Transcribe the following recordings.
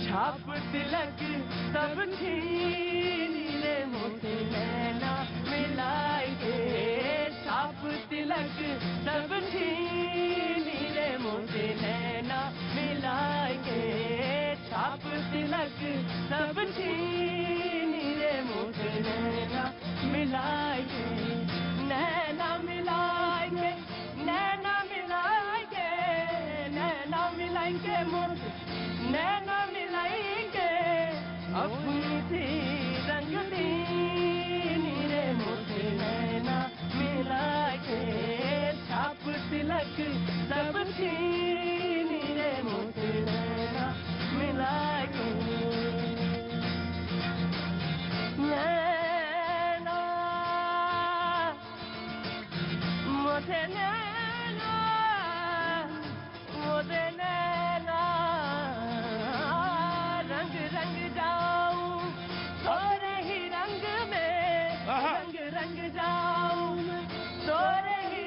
छाप तिलक सब छीन रे मोसे नैना मिलाए के छाप तिलक सब छीन रे मोसे नैना मिलाए के छाप तिलक सब छीन रे मोसे नैना मिलाए के नैना मिलाए के नैना मिलाए के नैना मिलाए के मोसे नैना मिलाएंगे अपनी सी रंग रे मोसे नैना मिलाएंगे छाप तिलक सब छीन रे मोसे नैना मिलाएंगे नैना मोसे नैना मोसे नैना रंग जाऊं तोरे ही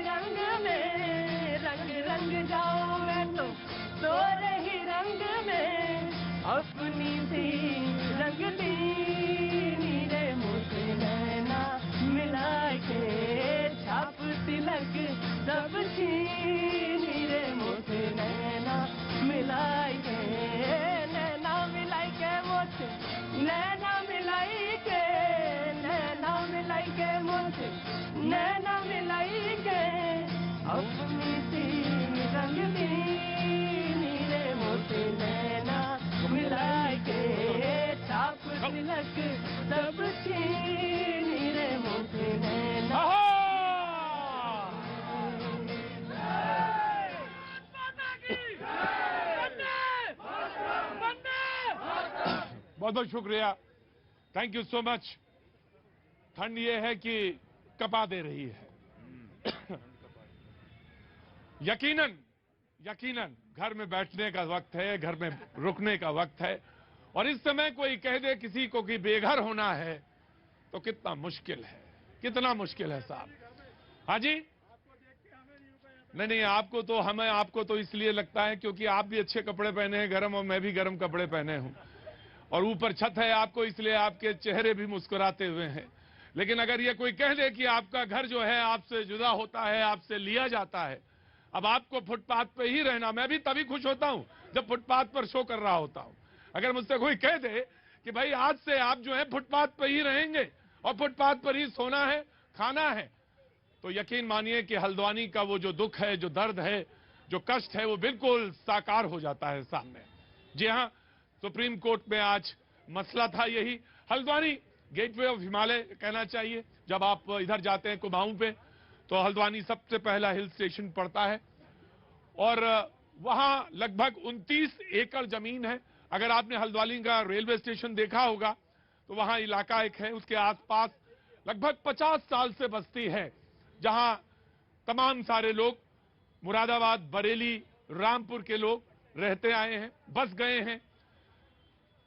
रंग में रंग जाऊं मैं तो तोरे ही रंग में अपनी सी रंग रे मोसे नैना मिलाए के छाप तिलक सब छीन रे मोसे नैना मिलाए के नैना मिलाए के मोसे नैना मिलाई के नैना मिलाई के मोसे नैना मिलाई के अपनी सी रंग रे मोसे नैना मिलाई के छाप तिलक सब छीन रे मोसे नैना बहुत बहुत शुक्रिया, थैंक यू सो मच। ठंड ये है कि कपा दे रही है। यकीनन घर में बैठने का वक्त है, घर में रुकने का वक्त है, और इस समय कोई कह दे किसी को कि बेघर होना है तो कितना मुश्किल है, कितना मुश्किल है साहब। हाँ जी, नहीं आपको तो इसलिए लगता है क्योंकि आप भी अच्छे कपड़े पहने हैं गर्म, और मैं भी गर्म कपड़े पहने हूं, और ऊपर छत है आपको, इसलिए आपके चेहरे भी मुस्कुराते हुए हैं। लेकिन अगर ये कोई कह दे कि आपका घर जो है आपसे जुदा होता है, आपसे लिया जाता है, अब आपको फुटपाथ पे ही रहना, मैं भी तभी खुश होता हूं जब फुटपाथ पर शो कर रहा होता हूं। अगर मुझसे कोई कह दे कि भाई आज से आप जो है फुटपाथ पर ही रहेंगे और फुटपाथ पर ही सोना है, खाना है, तो यकीन मानिए कि हल्द्वानी का वो जो दुख है, जो दर्द है, जो कष्ट है, वो बिल्कुल साकार हो जाता है सामने। जी हां, सुप्रीम कोर्ट में आज मसला था यही। हल्द्वानी गेटवे ऑफ हिमालय कहना चाहिए। जब आप इधर जाते हैं कुमाऊं पे, तो हल्द्वानी सबसे पहला हिल स्टेशन पड़ता है, और वहां लगभग 29 एकड़ जमीन है। अगर आपने हल्द्वानी का रेलवे स्टेशन देखा होगा तो वहां इलाका एक है, उसके आसपास लगभग 50 साल से बस्ती है, जहां तमाम सारे लोग मुरादाबाद, बरेली, रामपुर के लोग रहते आए हैं, बस गए हैं।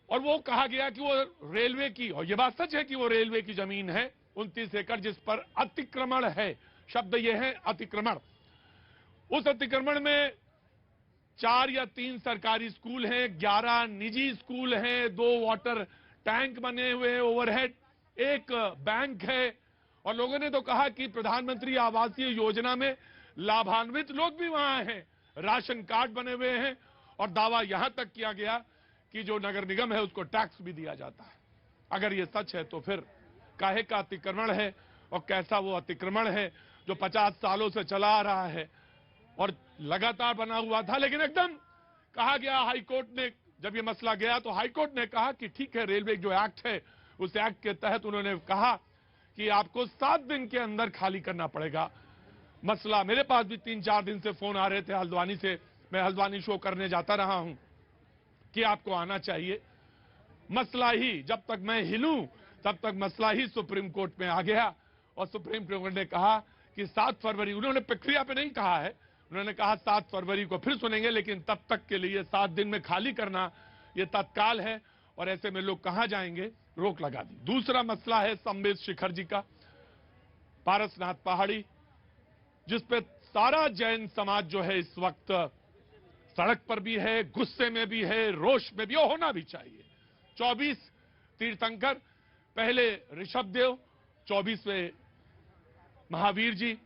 और वो कहा गया कि वो रेलवे की, और ये बात सच है कि वो रेलवे की जमीन है 29 एकड़, जिस पर अतिक्रमण है। शब्द ये है अतिक्रमण। उस अतिक्रमण में 4 या 3 सरकारी स्कूल हैं, 11 निजी स्कूल हैं, 2 वाटर टैंक बने हुए हैं ओवरहेड, एक बैंक है। और लोगों ने तो कहा कि प्रधानमंत्री आवासीय योजना में लाभान्वित लोग भी वहां हैं, राशन कार्ड बने हुए हैं, और दावा यहां तक किया गया कि जो नगर निगम है उसको टैक्स भी दिया जाता है। अगर ये सच है तो फिर काहे का अतिक्रमण है, और कैसा वो अतिक्रमण है जो 50 सालों से चला आ रहा है और लगातार बना हुआ था। लेकिन एकदम कहा गया, हाईकोर्ट ने जब ये मसला गया तो हाईकोर्ट ने कहा कि ठीक है, रेलवे जो एक्ट है उस एक्ट के तहत उन्होंने कहा कि आपको 7 दिन के अंदर खाली करना पड़ेगा। मसला, मेरे पास भी 3-4 दिन से फोन आ रहे थे हल्द्वानी से, मैं हल्द्वानी शो करने जाता रहा हूं, कि आपको आना चाहिए। मसला ही, जब तक मैं हिलूं तब तक मसला ही सुप्रीम कोर्ट में आ गया, और सुप्रीम कोर्ट ने कहा कि 7 फरवरी, उन्होंने प्रक्रिया पे नहीं कहा है, उन्होंने कहा 7 फरवरी को फिर सुनेंगे, लेकिन तब तक के लिए 7 दिन में खाली करना ये तत्काल है, और ऐसे में लोग कहां जाएंगे, रोक लगा दी। दूसरा मसला है संबित शिखर जी का, पारसनाथ पहाड़ी, जिसपे सारा जैन समाज जो है इस वक्त सड़क पर भी है, गुस्से में भी है, रोष में भी, होना भी चाहिए। 24 तीर्थंकर, पहले ऋषभदेव, 24वें महावीर जी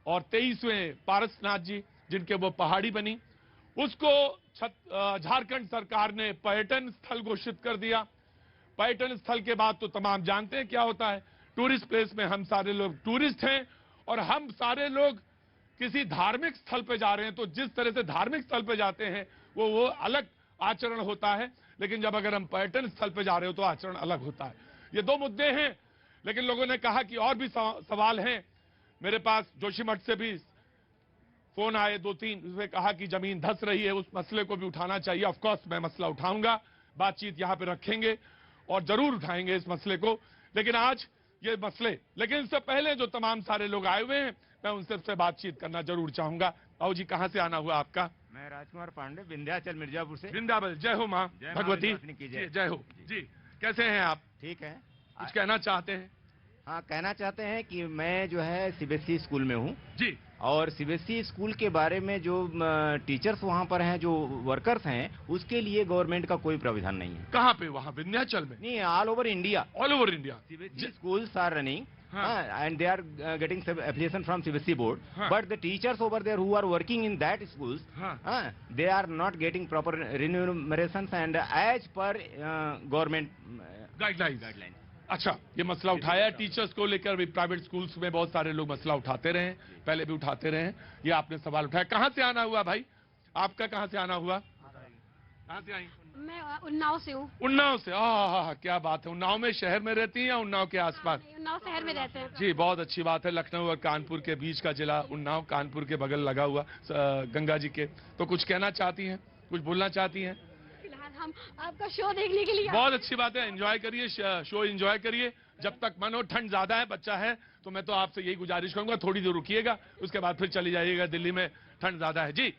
और 23वें पारसनाथ जी, जिनके वो पहाड़ी बनी, उसको झारखंड सरकार ने पर्यटन स्थल घोषित कर दिया। पर्यटन स्थल के बाद तो तमाम जानते हैं क्या होता है, टूरिस्ट प्लेस में हम सारे लोग टूरिस्ट हैं और हम सारे लोग किसी धार्मिक स्थल पे जा रहे हैं, तो जिस तरह से धार्मिक स्थल पे जाते हैं वो अलग आचरण होता है, लेकिन जब अगर हम पर्यटन स्थल पे जा रहे हो तो आचरण अलग होता है। ये दो मुद्दे हैं, लेकिन लोगों ने कहा कि और भी सवाल हैं। मेरे पास जोशीमठ से भी फोन आए 2-3, उसने कहा कि जमीन धंस रही है, उस मसले को भी उठाना चाहिए। ऑफ कोर्स मैं मसला उठाऊंगा, बातचीत यहां पे रखेंगे और जरूर उठाएंगे इस मसले को। लेकिन आज ये मसले, लेकिन इससे पहले जो तमाम सारे लोग आए हुए हैं, मैं उनसे बातचीत करना जरूर चाहूंगा। आओ जी, कहां से आना हुआ आपका? मैं राजकुमार पांडे, विंध्याचल मिर्जापुर से। वृंदावन, जय हो माँ भगवती, जय हो जी। कैसे हैं आप? ठीक है। कुछ कहना चाहते हैं? हाँ, कहना चाहते हैं कि मैं जो है सीबीएसई स्कूल में हूँ जी, और सीबीएसई स्कूल के बारे में जो टीचर्स वहाँ पर हैं, जो वर्कर्स हैं, उसके लिए गवर्नमेंट का कोई प्राविधान नहीं है। कहाँ पे? वहाँ विंध्याचल में? नहीं, all over India. All over India CBSE schools are running and they are getting application from CBSE board, but the teachers over there who are working in that schools, they are not getting proper remunerations and as per government guidelines. अच्छा, ये मसला उठाया teachers को लेकर भी। Private schools में बहुत सारे लोग मसला उठाते रहे, पहले भी उठाते रहे। ये आपने सवाल उठाया। कहाँ से आना हुआ भाई? आपका कहाँ से आना हुआ? कहाँ से आई? मैं उन्नाव से हूँ। उन्नाव से? क्या बात है। उन्नाव में शहर में रहती हैं या उन्नाव के आसपास? उन्नाव शहर में रहते हैं जी, बहुत अच्छी बात है। लखनऊ और कानपुर के बीच का जिला उन्नाव, कानपुर के बगल लगा हुआ गंगा जी के। तो कुछ कहना चाहती हैं, कुछ बोलना चाहती हैं? फिलहाल हम आपका शो देखने के लिए बहुत अच्छी बात है, एंजॉय करिए, शो एंजॉय करिए जब तक मन हो। ठंड ज्यादा है, बच्चा है, तो मैं तो आपसे यही गुजारिश करूंगा, थोड़ी देर रुकिएगा, उसके बाद फिर चली जाइएगा। दिल्ली में ठंड ज्यादा है। जी,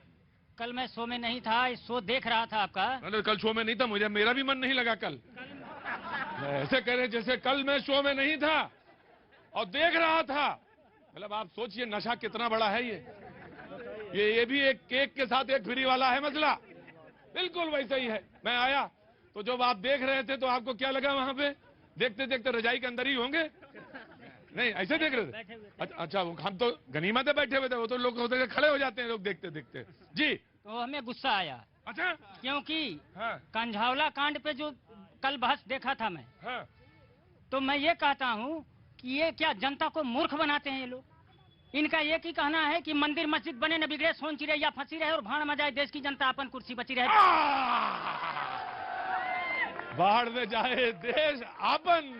कल मैं शो में नहीं था, इस शो देख रहा था आपका। मैंने कल शो में नहीं था, मेरा भी मन नहीं लगा कल। ऐसे कह रहे जैसे कल मैं शो में नहीं था और देख रहा था। मतलब आप सोचिए नशा कितना बड़ा है। ये भी एक केक के साथ एक फ्री वाला है मसला, बिल्कुल वैसा ही है। मैं आया तो जब आप देख रहे थे तो आपको क्या लगा? वहां पे देखते देखते रजाई के अंदर ही होंगे? नहीं, ऐसे देख रहे थे? अच्छा, हम तो गनीमत है बैठे हुए थे, वो तो लोग होते खड़े हो जाते हैं लोग देखते देखते। जी, तो हमें गुस्सा आया। अच्छा, क्योंकि हाँ, कंझावला कांड पे जो कल बहस देखा था मैं, हाँ, तो मैं ये कहता हूँ कि ये क्या जनता को मूर्ख बनाते हैं ये लोग। इनका एक ही कहना है कि मंदिर मस्जिद बने न बिगड़े, सोन चिड़ैया फंसी रहे और भाड़ में जाए देश की जनता, अपन कुर्सी बची रहे। बाढ़ में जाए देश, आपन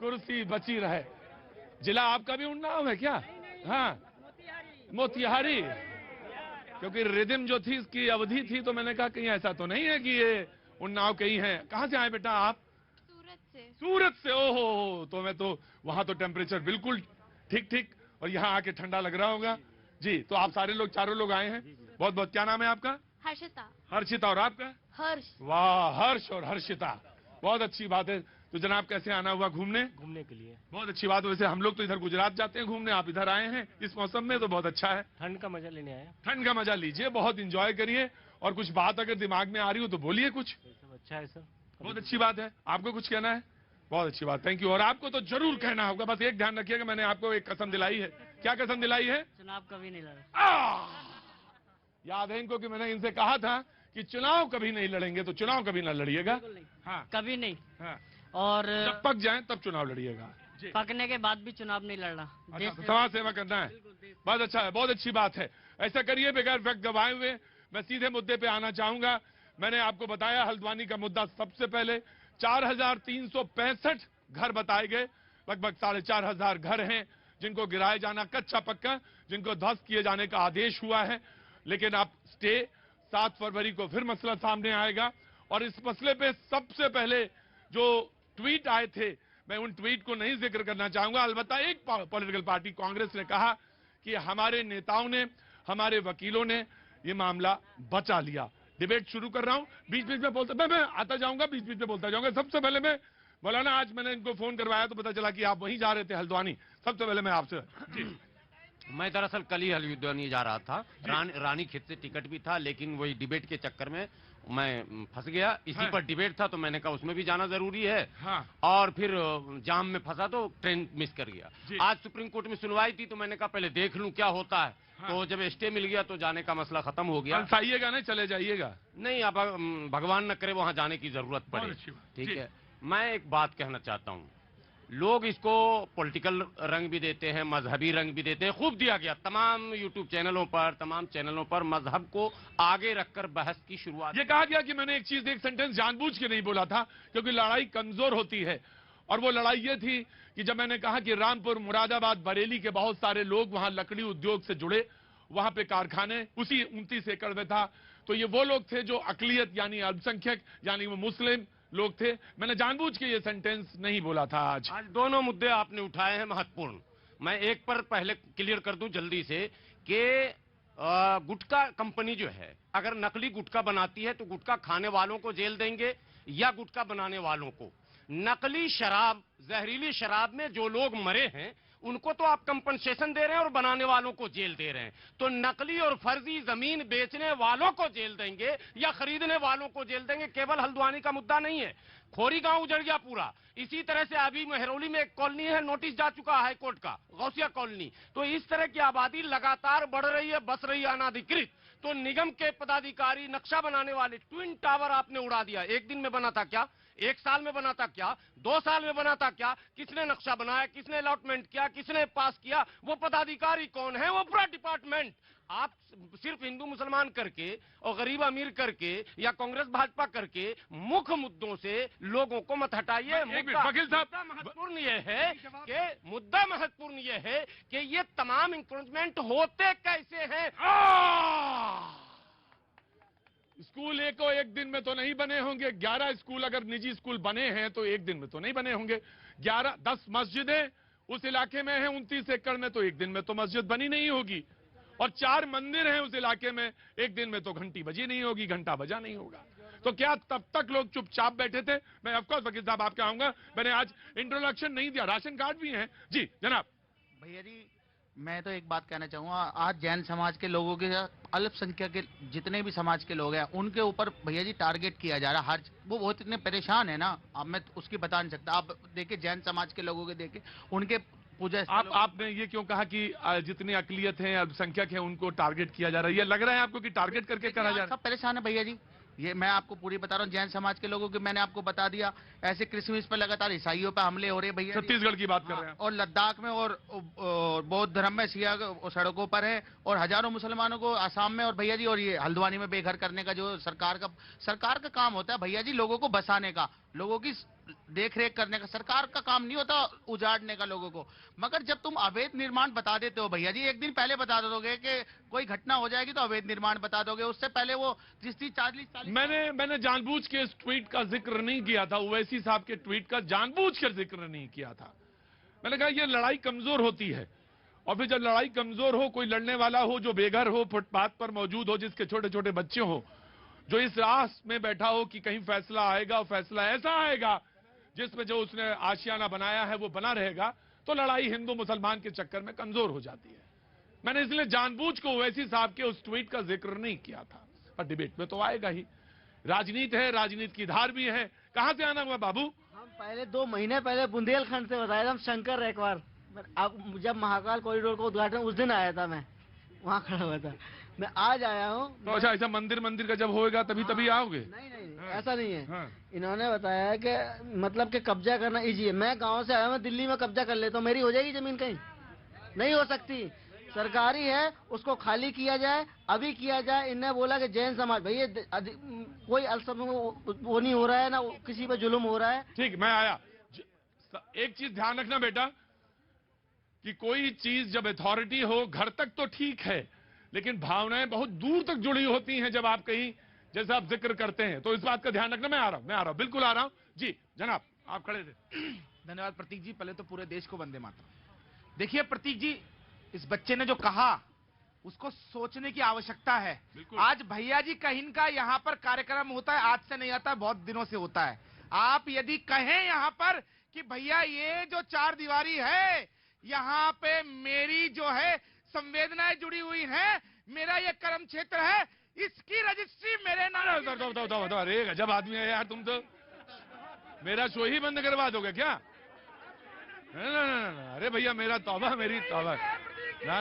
कुर्सी बची रहे। जिला आपका भी उन्नाव है क्या? हाँ, मोतिहारी। क्योंकि रिदम जो थी इसकी अवधि थी, तो मैंने कहा कहीं ऐसा तो नहीं है कि ये उन्नाव कहीं है। कहाँ से आए बेटा आप? सूरत से। सूरत से? ओहो, तो मैं तो वहां तो टेम्परेचर बिल्कुल ठीक ठीक, और यहाँ आके ठंडा लग रहा होगा। जी, तो आप सारे लोग, चारों लोग आए हैं। बहुत बहुत, क्या नाम है आपका? हर्षिता। हर्षिता। और आपका? हर्ष। वाह, हर्ष और हर्षिता, बहुत अच्छी बात है। तो जनाब कैसे आना हुआ? घूमने के लिए। बहुत अच्छी बात। वैसे हम लोग तो इधर गुजरात जाते हैं घूमने, आप इधर आए हैं इस मौसम में, तो बहुत अच्छा है। ठंड का मजा लेने आए। ठंड का मजा लीजिए, बहुत इंजॉय करिए, और कुछ बात अगर दिमाग में आ रही हो तो बोलिए कुछ। सब अच्छा है सर। बहुत अच्छी बात है। आपको कुछ कहना है? बहुत अच्छी बात, थैंक यू। और आपको तो जरूर कहना होगा, बस एक ध्यान रखिएगा, मैंने आपको एक कसम दिलाई है। क्या कसम दिलाई है? चुनाव कभी नहीं लड़ा। याद है इनको कि मैंने इनसे कहा था कि चुनाव कभी नहीं लड़ेंगे, तो चुनाव कभी ना लड़िएगा। हाँ, कभी नहीं। हाँ, और जब पक जाए तब चुनाव लड़िएगा। पकने के बाद भी चुनाव नहीं लड़ना। अच्छा, तो समाज सेवा करना है, बहुत अच्छा है, बहुत अच्छी बात है। ऐसा करिए, बगैर वक्त गवाए हुए मैं सीधे मुद्दे पे आना चाहूंगा। मैंने आपको बताया हल्द्वानी का मुद्दा। सबसे पहले 4365 घर बताए गए, लगभग 4500 घर हैं जिनको गिराए जाना कच्चा पक्का, जिनको ध्वस्त किए जाने का आदेश हुआ है। लेकिन अब स्टे 7 फरवरी को फिर मसला सामने आएगा, और इस मसले पे सबसे पहले जो ट्वीट आए थे, मैं उन ट्वीट को नहीं जिक्र करना चाहूंगा। अलबत्ता एक पॉलिटिकल पार्टी कांग्रेस ने कहा कि हमारे नेताओं ने, हमारे वकीलों ने ये मामला बचा लिया। डिबेट शुरू कर रहा हूं, बीच बीच में बोलता, मैं आता जाऊंगा, बीच बीच में बोलता जाऊंगा। सबसे पहले मैं मौलाना, आज मैंने इनको फोन करवाया तो पता चला कि आप वहीं जा रहे थे हल्द्वानी। सबसे पहले मैं आपसे, जी मैं दरअसल कल ही हल्द्वानी जा रहा था। रानी खेत से टिकट भी था, लेकिन वही डिबेट के चक्कर में मैं फंस गया। इसी पर डिबेट था तो मैंने कहा उसमें भी जाना जरूरी है। और फिर जाम में फंसा तो ट्रेन मिस कर गया। आज सुप्रीम कोर्ट में सुनवाई थी तो मैंने कहा पहले देख लूं क्या होता है। तो जब स्टे मिल गया तो जाने का मसला खत्म हो गया। आइएगा नहीं, चले जाइएगा नहीं, अब भगवान न करे वहां जाने की जरूरत पड़े। ठीक है, मैं एक बात कहना चाहता हूँ। लोग इसको पॉलिटिकल रंग भी देते हैं, मजहबी रंग भी देते हैं। खूब दिया गया तमाम यूट्यूब चैनलों पर, तमाम चैनलों पर मजहब को आगे रखकर बहस की शुरुआत। ये कहा गया कि मैंने एक सेंटेंस जानबूझ के नहीं बोला था, क्योंकि लड़ाई कमजोर होती है। और वो लड़ाई ये थी कि जब मैंने कहा कि रामपुर, मुरादाबाद, बरेली के बहुत सारे लोग वहां लकड़ी उद्योग से जुड़े, वहां पे कारखाने उसी 29 एकड़ में था, तो ये वो लोग थे जो अकलियत यानी अल्पसंख्यक यानी वो मुस्लिम लोग थे। मैंने जानबूझ के ये सेंटेंस नहीं बोला था। आज दोनों मुद्दे आपने उठाए हैं महत्वपूर्ण। मैं एक पर पहले क्लियर कर दूं जल्दी से कि गुटखा कंपनी जो है अगर नकली गुटखा बनाती है तो गुटखा खाने वालों को जेल देंगे या गुटखा बनाने वालों को। नकली शराब, जहरीली शराब में जो लोग मरे हैं उनको तो आप कंपनसेशन दे रहे हैं और बनाने वालों को जेल दे रहे हैं। तो नकली और फर्जी जमीन बेचने वालों को जेल देंगे या खरीदने वालों को जेल देंगे। केवल हल्द्वानी का मुद्दा नहीं है, खोरी गांव उजड़ गया पूरा। इसी तरह से अभी मेहरौली में एक कॉलोनी है, नोटिस जा चुका है हाईकोर्ट का, गौसिया कॉलोनी। तो इस तरह की आबादी लगातार बढ़ रही है, बस रही है अनाधिकृत। तो निगम के पदाधिकारी, नक्शा बनाने वाले, ट्विन टावर आपने उड़ा दिया। एक दिन में बना था क्या? एक साल में बना था क्या? 2 साल में बना था क्या? किसने नक्शा बनाया, किसने अलॉटमेंट किया, किसने पास किया? वो पदाधिकारी कौन है? वो पूरा डिपार्टमेंट। आप सिर्फ हिंदू मुसलमान करके और गरीब अमीर करके या कांग्रेस भाजपा करके मुख्य मुद्दों से लोगों को मत हटाइए। मुद्दा महत्वपूर्ण ये है कि ये तमाम इंक्रोचमेंट होते कैसे हैं। स्कूल एक दिन में तो नहीं बने होंगे। 11 स्कूल अगर निजी स्कूल बने हैं तो एक दिन में तो नहीं बने होंगे। 10 मस्जिदें उस इलाके में हैं 29 एकड़ में, तो एक दिन में तो मस्जिद बनी नहीं होगी। और 4 मंदिर हैं उस इलाके में, एक दिन में तो घंटी बजी नहीं होगी, घंटा बजा नहीं होगा। तो क्या तब तक लोग चुपचाप बैठे थे? मैं ऑफकोर्स वकील साहब आपके आऊंगा, मैंने आज इंट्रोडक्शन नहीं दिया। राशन कार्ड भी हैं जी जनाब। भैया जी मैं तो एक बात कहना चाहूंगा, आज जैन समाज के लोगों के, अल्पसंख्यक के जितने भी समाज के लोग हैं उनके ऊपर भैया जी टारगेट किया जा रहा है। हर वो बहुत इतने परेशान है ना, अब मैं उसकी बता नहीं सकता। आप देखिए जैन समाज के लोगों के देखे उनके पूजा। आपने ये क्यों कहा कि जितनी अकलियत है, अल्पसंख्यक है, उनको टारगेट किया जा रहा है? ये लग रहा है आपको कि टारगेट करके करा जा रहा है? सब परेशान है भैया जी, ये मैं आपको पूरी बता रहा हूँ। जैन समाज के लोगों की मैंने आपको बता दिया, ऐसे क्रिसमस पे लगातार ईसाइयों पे हमले हो रहे हैं भैया। छत्तीसगढ़ की बात कर रहे हैं। और लद्दाख में और बौद्ध धर्म में शिया सड़कों पर है, और हजारों मुसलमानों को आसाम में, और भैया जी और ये हल्द्वानी में बेघर करने का जो सरकार का काम होता है भैया जी, लोगों को बसाने का, लोगों की देख रेख करने का। सरकार का काम नहीं होता उजाड़ने का लोगों को। मगर जब तुम अवैध निर्माण बता देते हो भैया जी, एक दिन पहले बता दोगे कि कोई घटना हो जाएगी तो अवैध निर्माण बता दोगे, उससे पहले वो 30-40 मैंने जानबूझ के इस ट्वीट का जिक्र नहीं किया था, ओवैसी साहब के ट्वीट का जानबूझ कर जिक्र नहीं किया था। मैंने कहा ये लड़ाई कमजोर होती है, और फिर जब लड़ाई कमजोर हो, कोई लड़ने वाला हो जो बेघर हो, फुटपाथ पर मौजूद हो, जिसके छोटे छोटे बच्चे हो, जो इस आस में बैठा हो कि कहीं फैसला आएगा और फैसला ऐसा आएगा जिसमें जो उसने आशियाना बनाया है वो बना रहेगा, तो लड़ाई हिंदू मुसलमान के चक्कर में कमजोर हो जाती है। मैंने इसलिए जानबूझ को ओवैसी साहब के उस ट्वीट का जिक्र नहीं किया था। और डिबेट में तो आएगा ही, राजनीति है, राजनीति की धार भी है। कहां से आना हुआ बाबू? हम पहले 2 महीने पहले बुंदेलखंड से बताया था, हम शंकर एक बार, अब जब महाकाल कॉरिडोर का उद्घाटन उस दिन आया था, मैं वहाँ खड़ा हुआ था। मैं आज आया हूँ। तो अच्छा, ऐसा मंदिर का जब होएगा तभी आओगे? नहीं ऐसा नहीं है। इन्होंने बताया कि मतलब कि कब्जा करना इजी है। मैं गांव से आया, मैं दिल्ली में कब्जा कर लेता हूँ, मेरी हो जाएगी जमीन? कहीं नहीं हो सकती। सरकारी है, उसको खाली किया जाए, अभी किया जाए। इनने बोला कि जैन समाज, भैया कोई वो नहीं हो रहा है ना, किसी पे जुल्म हो रहा है। ठीक, मैं आया। एक चीज ध्यान रखना बेटा कि कोई चीज जब अथॉरिटी हो, घर तक तो ठीक है, लेकिन भावनाएं बहुत दूर तक जुड़ी होती हैं। जब आप कहीं जैसे आप जिक्र करते हैं तो इस बात का ध्यान रखना। मैं आ रहा हूं, बिल्कुल आ रहा हूं जी। जनाब आप खड़े थे। धन्यवाद प्रतीक जी। पहले तो पूरे देश को वंदे मातरम। देखिए प्रतीक जी, इस बच्चे ने जो कहा उसको सोचने की आवश्यकता है। आज भैया जी का इनका यहाँ पर कार्यक्रम होता है, आज से नहीं आता है, बहुत दिनों से होता है। आप यदि कहें यहाँ पर कि भैया ये जो 4 दीवारी है, यहाँ पे मेरी जो है संवेदनाएं जुड़ी हुई हैं, मेरा ये कर्म क्षेत्र है, इसकी रजिस्ट्री मेरे नाम। अरे गजब आदमी है यार तुम तो, मेरा शो ही बंद करवा दोगे क्या? ना, अरे भैया मेरा तौबा, मेरी तौबा, ना,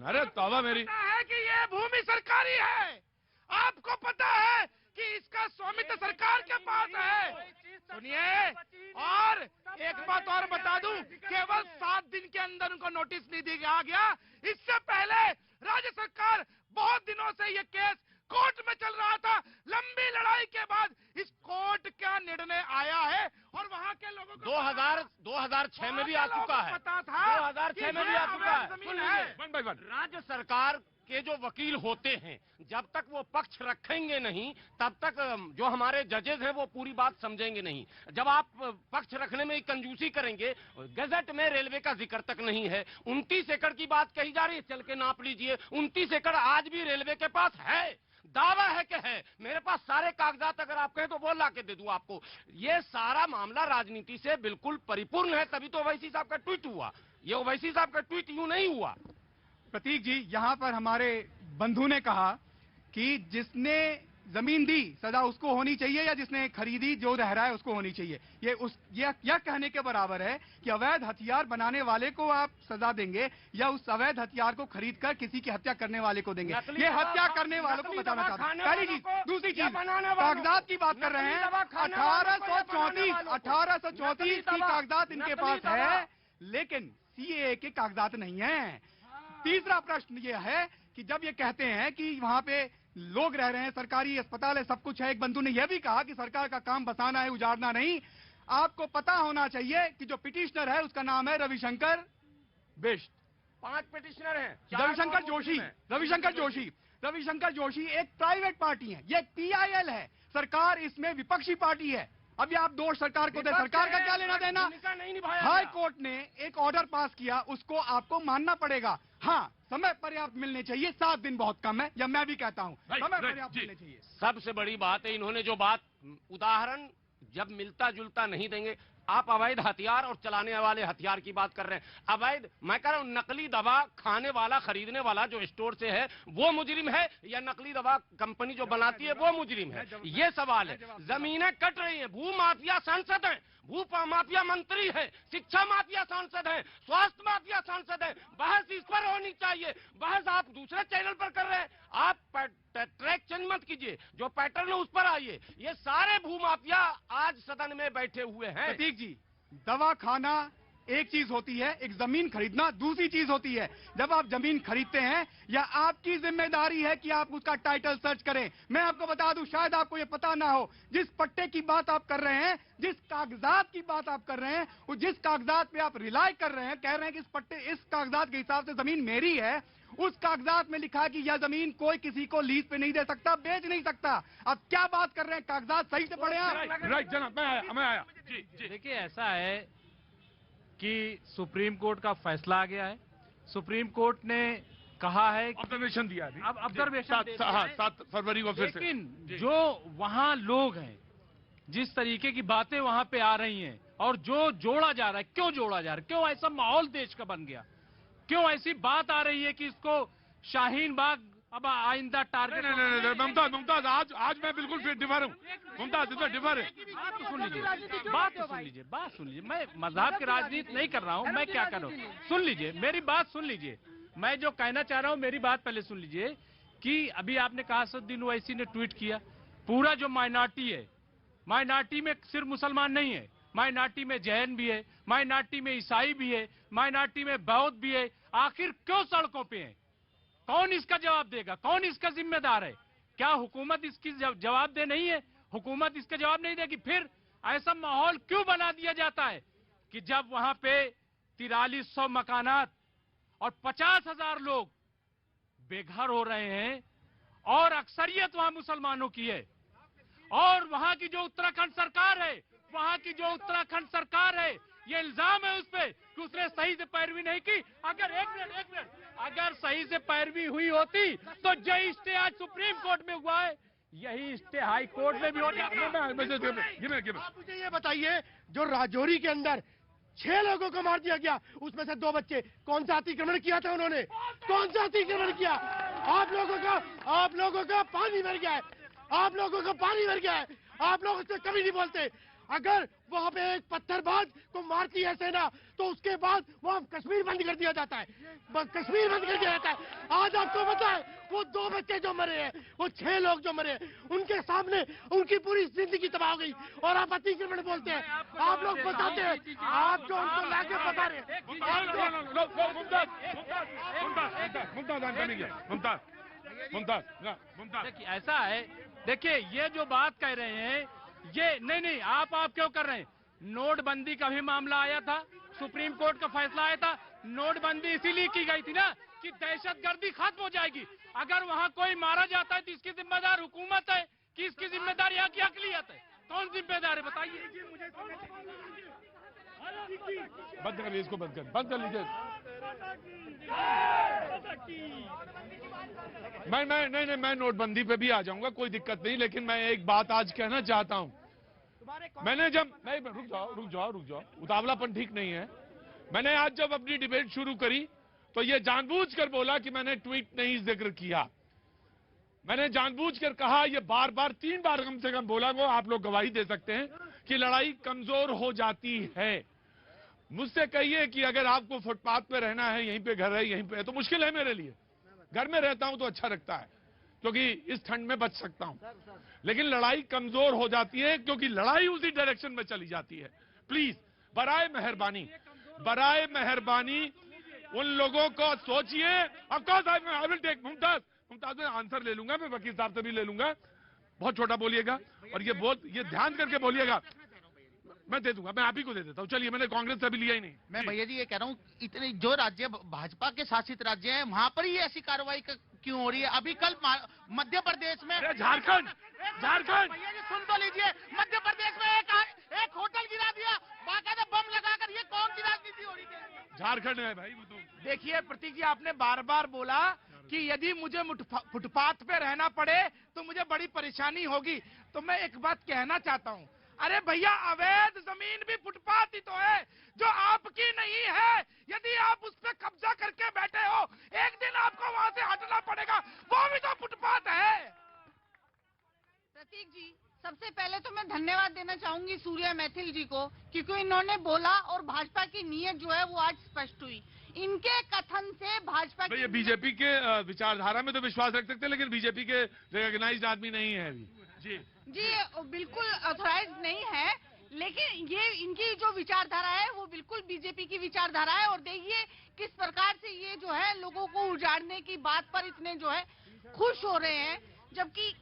अरे तौबा मेरी। है कि ये भूमि सरकारी है, आपको पता है कि इसका स्वामित्व सरकार के पास है। सुनिए, और एक बात और बता दूं, केवल 7 दिन के अंदर उनको नोटिस नहीं दिया गया। इससे पहले राज्य सरकार बहुत दिनों से ये केस कोर्ट में चल रहा था। लंबी लड़ाई के बाद इस कोर्ट का निर्णय आया है और वहां के लोगों को 2006 में भी आ चुका है, पता था 2006 में भी आ चुका है। राज्य सरकार के जो वकील होते हैं, जब तक वो पक्ष रखेंगे नहीं, तब तक जो हमारे जजेज हैं वो पूरी बात समझेंगे नहीं। जब आप पक्ष रखने में कंजूसी करेंगे, गजट में रेलवे का जिक्र तक नहीं है। 29 एकड़ की बात कही जा रही है, चल के नाप लीजिए। 29 एकड़ आज भी रेलवे के पास है, दावा है कि है। मेरे पास सारे कागजात अगर आप कहें तो वो ला के दे दूं आपको। ये सारा मामला राजनीति से बिल्कुल परिपूर्ण है, तभी तो ओवैसी साहब का ट्वीट हुआ। ये ओवैसी साहब का ट्वीट यूं नहीं हुआ। प्रतीक जी, यहाँ पर हमारे बंधु ने कहा कि जिसने जमीन दी सजा उसको होनी चाहिए या जिसने खरीदी जो रह रहा है उसको होनी चाहिए। यह कहने के बराबर है कि अवैध हथियार बनाने वाले को आप सजा देंगे या उस अवैध हथियार को खरीद कर किसी की हत्या करने वाले को देंगे। ये हत्या करने वालों को बताना चाहता हूँ। पहली चीज। दूसरी चीज, कागजात की बात कर रहे हैं। 1834 की कागजात इनके पास है, लेकिन सीएए के कागजात नहीं है। तीसरा प्रश्न यह है कि जब ये कहते हैं कि वहां पे लोग रह रहे हैं, सरकारी अस्पताल है, सब कुछ है। एक बंधु ने यह भी कहा कि सरकार का काम बसाना है, उजाड़ना नहीं। आपको पता होना चाहिए कि जो पिटिशनर है उसका नाम है रविशंकर बिष्ट। 5 पिटिशनर हैं। रविशंकर जोशी एक प्राइवेट पार्टी है, ये PIL है। सरकार इसमें विपक्षी पार्टी है। अभी आप दोष सरकार को दे, सरकार का क्या लेना देना? हाई कोर्ट ने एक ऑर्डर पास किया, उसको आपको मानना पड़ेगा। हाँ, समय पर्याप्त मिलने चाहिए, 7 दिन बहुत कम है, या मैं भी कहता हूँ समय पर्याप्त मिलने चाहिए। सबसे बड़ी बात है, इन्होंने जो बात, उदाहरण जब मिलता जुलता नहीं देंगे। आप अवैध हथियार और चलाने वाले हथियार की बात कर रहे हैं। अवैध, मैं कह रहा हूं नकली दवा खाने वाला, खरीदने वाला जो स्टोर से है वो मुजरिम है, या नकली दवा कंपनी जो बनाती है वो मुजरिम है? ये सवाल है। जमीनें कट रही हैं, भू माफिया सांसद हैं, भू माफिया मंत्री है, शिक्षा माफिया सांसद है, स्वास्थ्य माफिया सांसद है। बहस इस पर होनी चाहिए। बहस आप दूसरे चैनल पर कर रहे हैं। आप ट्रैक चेंज मत कीजिए, जो पैटर्न है उस पर आइए। ये सारे भू माफिया आज सदन में बैठे हुए हैं। प्रतीक जी, दवा खाना एक चीज होती है, एक जमीन खरीदना दूसरी चीज होती है। जब आप जमीन खरीदते हैं, या आपकी जिम्मेदारी है कि आप उसका टाइटल सर्च करें। मैं आपको बता दूं, शायद आपको ये पता ना हो, जिस पट्टे की बात आप कर रहे हैं, जिस कागजात की बात आप कर रहे हैं, वो जिस कागजात पे आप रिलाई कर रहे हैं, कह रहे हैं कि इस कागजात के हिसाब से जमीन मेरी है, उस कागजात में लिखा है कि यह जमीन कोई किसी को लीज पे नहीं दे सकता, बेच नहीं सकता। अब क्या बात कर रहे हैं? कागजात सही से पढ़े आप। राइट जनाब, मैं आया। जी। देखिए, ऐसा है कि सुप्रीम कोर्ट का फैसला आ गया है। सुप्रीम कोर्ट ने कहा है, ऑब्जर्वेशन दिया है। अब ऑब्जर्वेशन 7 फरवरी को फिर से। लेकिन जो वहां लोग हैं, जिस तरीके की बातें वहां पे आ रही हैं, और जो जोड़ा जा रहा है, क्यों जोड़ा जा रहा है, क्यों ऐसा माहौल देश का बन गया, क्यों ऐसी बात आ रही है कि इसको शाहीन बाग अब आइंदा टारगेट? नहीं, मुमताज, आज मैं बिल्कुल फिर डिफर हूँ। मुमताज इसमें डिफर है। बात तो सुन लीजिए। मैं मजहब की राजनीति नहीं कर रहा हूँ, मैं क्या कर रहा हूँ, सुन लीजिए, मेरी बात सुन लीजिए। मैं जो कहना चाह रहा हूँ, मेरी बात पहले सुन लीजिए कि अभी आपने कहा असदुद्दीन ओवैसी ने ट्वीट किया, पूरा जो माइनॉरिटी है, माइनॉरिटी में सिर्फ मुसलमान नहीं है, माइनॉरिटी में जैन भी है, माइनॉरिटी में ईसाई भी है, माइनॉरिटी में बौद्ध भी है। आखिर क्यों सड़कों पे है? कौन इसका जवाब देगा? कौन इसका जिम्मेदार है? क्या हुकूमत इसकी जवाब दे नहीं है? हुकूमत इसका जवाब नहीं देगी। फिर ऐसा माहौल क्यों बना दिया जाता है कि जब वहां पे 4300 मकानात और 50,000 लोग बेघर हो रहे हैं, और अक्सरियत वहां मुसलमानों की है, और वहां की जो उत्तराखंड सरकार है, ये इल्जाम है उस पे कि उसने सही से पैरवी नहीं की। अगर एक मिनट, अगर सही से पैरवी हुई होती तो जो स्टे आज सुप्रीम कोर्ट में हुआ है, यही स्टे हाई कोर्ट में भी हो जाता। आप मुझे ये बताइए, जो राजौरी के अंदर 6 लोगों को मार दिया गया, उसमें से 2 बच्चे। कौन सा अतिक्रमण किया था उन्होंने? कौन सा अतिक्रमण किया? आप लोगों का पानी भर गया है, आप लोगों का पानी भर गया है, आप लोग उससे कभी नहीं बोलते। अगर वहां पे एक पत्थरबाज को मारती है सेना तो उसके बाद वहां कश्मीर बंद कर दिया जाता है, कश्मीर बंद कर दिया जाता है। आज आपको पता है वो 2 बच्चे जो मरे हैं, वो 6 लोग जो मरे हैं, उनके सामने उनकी पूरी जिंदगी तबाह हो गई और आप अतिक्रमण बोलते हैं। आप लोग बताते हैं, आप जो उनको लाके बता रहे हैं। देखिए ऐसा है, देखिए ये जो बात कह रहे हैं ये नहीं आप क्यों कर रहे हैं? नोटबंदी का भी मामला आया था, सुप्रीम कोर्ट का फैसला आया था। नोटबंदी इसीलिए की गई थी ना कि दहशतगर्दी खत्म हो जाएगी। अगर वहां कोई मारा जाता है तो इसकी जिम्मेदार हुकूमत है कि इसकी जिम्मेदार यहाँ की अकलियत है? कौन जिम्मेदार है बताइए? बंद कर लीजिए इसको, बंद कर लीजिए। मैं नोटबंदी पे भी आ जाऊंगा, कोई दिक्कत नहीं, लेकिन मैं एक बात आज कहना चाहता हूं। मैंने जब रुक जाओ, उतावलापन ठीक नहीं है। मैंने आज जब अपनी डिबेट शुरू करी तो ये जानबूझकर बोला कि मैंने ट्वीट नहीं जिक्र किया। मैंने जानबूझकर कहा, ये बार बार 3 बार कम से कम बोला, वो आप लोग गवाही दे सकते हैं कि लड़ाई कमजोर हो जाती है। मुझसे कहिए कि अगर आपको फुटपाथ पे रहना है, यहीं पे घर है, यहीं पे है, तो मुश्किल है मेरे लिए। घर में रहता हूं तो अच्छा लगता है क्योंकि इस ठंड में बच सकता हूं, लेकिन लड़ाई कमजोर हो जाती है क्योंकि लड़ाई उसी डायरेक्शन में चली जाती है। प्लीज बराए मेहरबानी उन लोगों को सोचिए। Of course I will take Mumtaz में आंसर ले लूंगा, मैं वकील साहब से भी ले लूंगा। बहुत छोटा बोलिएगा और ये ध्यान करके बोलिएगा। मैं दे दूंगा, मैं आप ही को दे देता हूँ। चलिए, मैंने कांग्रेस से अभी लिया ही नहीं। मैं भैया जी ये कह रहा हूँ, इतने जो राज्य भाजपा के शासित राज्य हैं वहां पर ही ऐसी कार्रवाई क्यों हो रही है? अभी कल मध्य प्रदेश में, झारखंड भैया जी सुन तो लीजिए, मध्य प्रदेश में एक होटल गिरा दिया, बाकायदा बम लगाकर। ये कौन सी राजनीति हो रही है? झारखंड है भाई वो तो। देखिए प्रतीक जी, आपने बार बार बोला कि यदि मुझे फुटपाथ पे रहना पड़े तो मुझे बड़ी परेशानी होगी। तो मैं एक बात कहना चाहता हूँ, अरे भैया अवैध जमीन भी फुटपाथ ही तो है जो आपकी नहीं है। यदि आप उस पर कब्जा करके बैठे हो, एक दिन आपको वहां से हटना पड़ेगा, वो भी तो फुटपाथ है। प्रतीक जी, सबसे पहले तो मैं धन्यवाद देना चाहूंगी सूर्या मैथिल जी को, क्योंकि इन्होंने बोला और भाजपा की नीयत जो है वो आज स्पष्ट हुई। इनके कथन से भाजपा की बीजेपी के विचारधारा में तो विश्वास रख सकते हैं, लेकिन बीजेपी के रिकॉग्नाइज्ड आदमी नहीं है अभी। जी बिल्कुल ऑथराइज नहीं है, लेकिन ये इनकी जो विचारधारा है वो बिल्कुल बीजेपी की विचारधारा है। और देखिए किस प्रकार से ये जो है लोगों को उजाड़ने की बात पर इतने जो है खुश हो रहे हैं, जबकि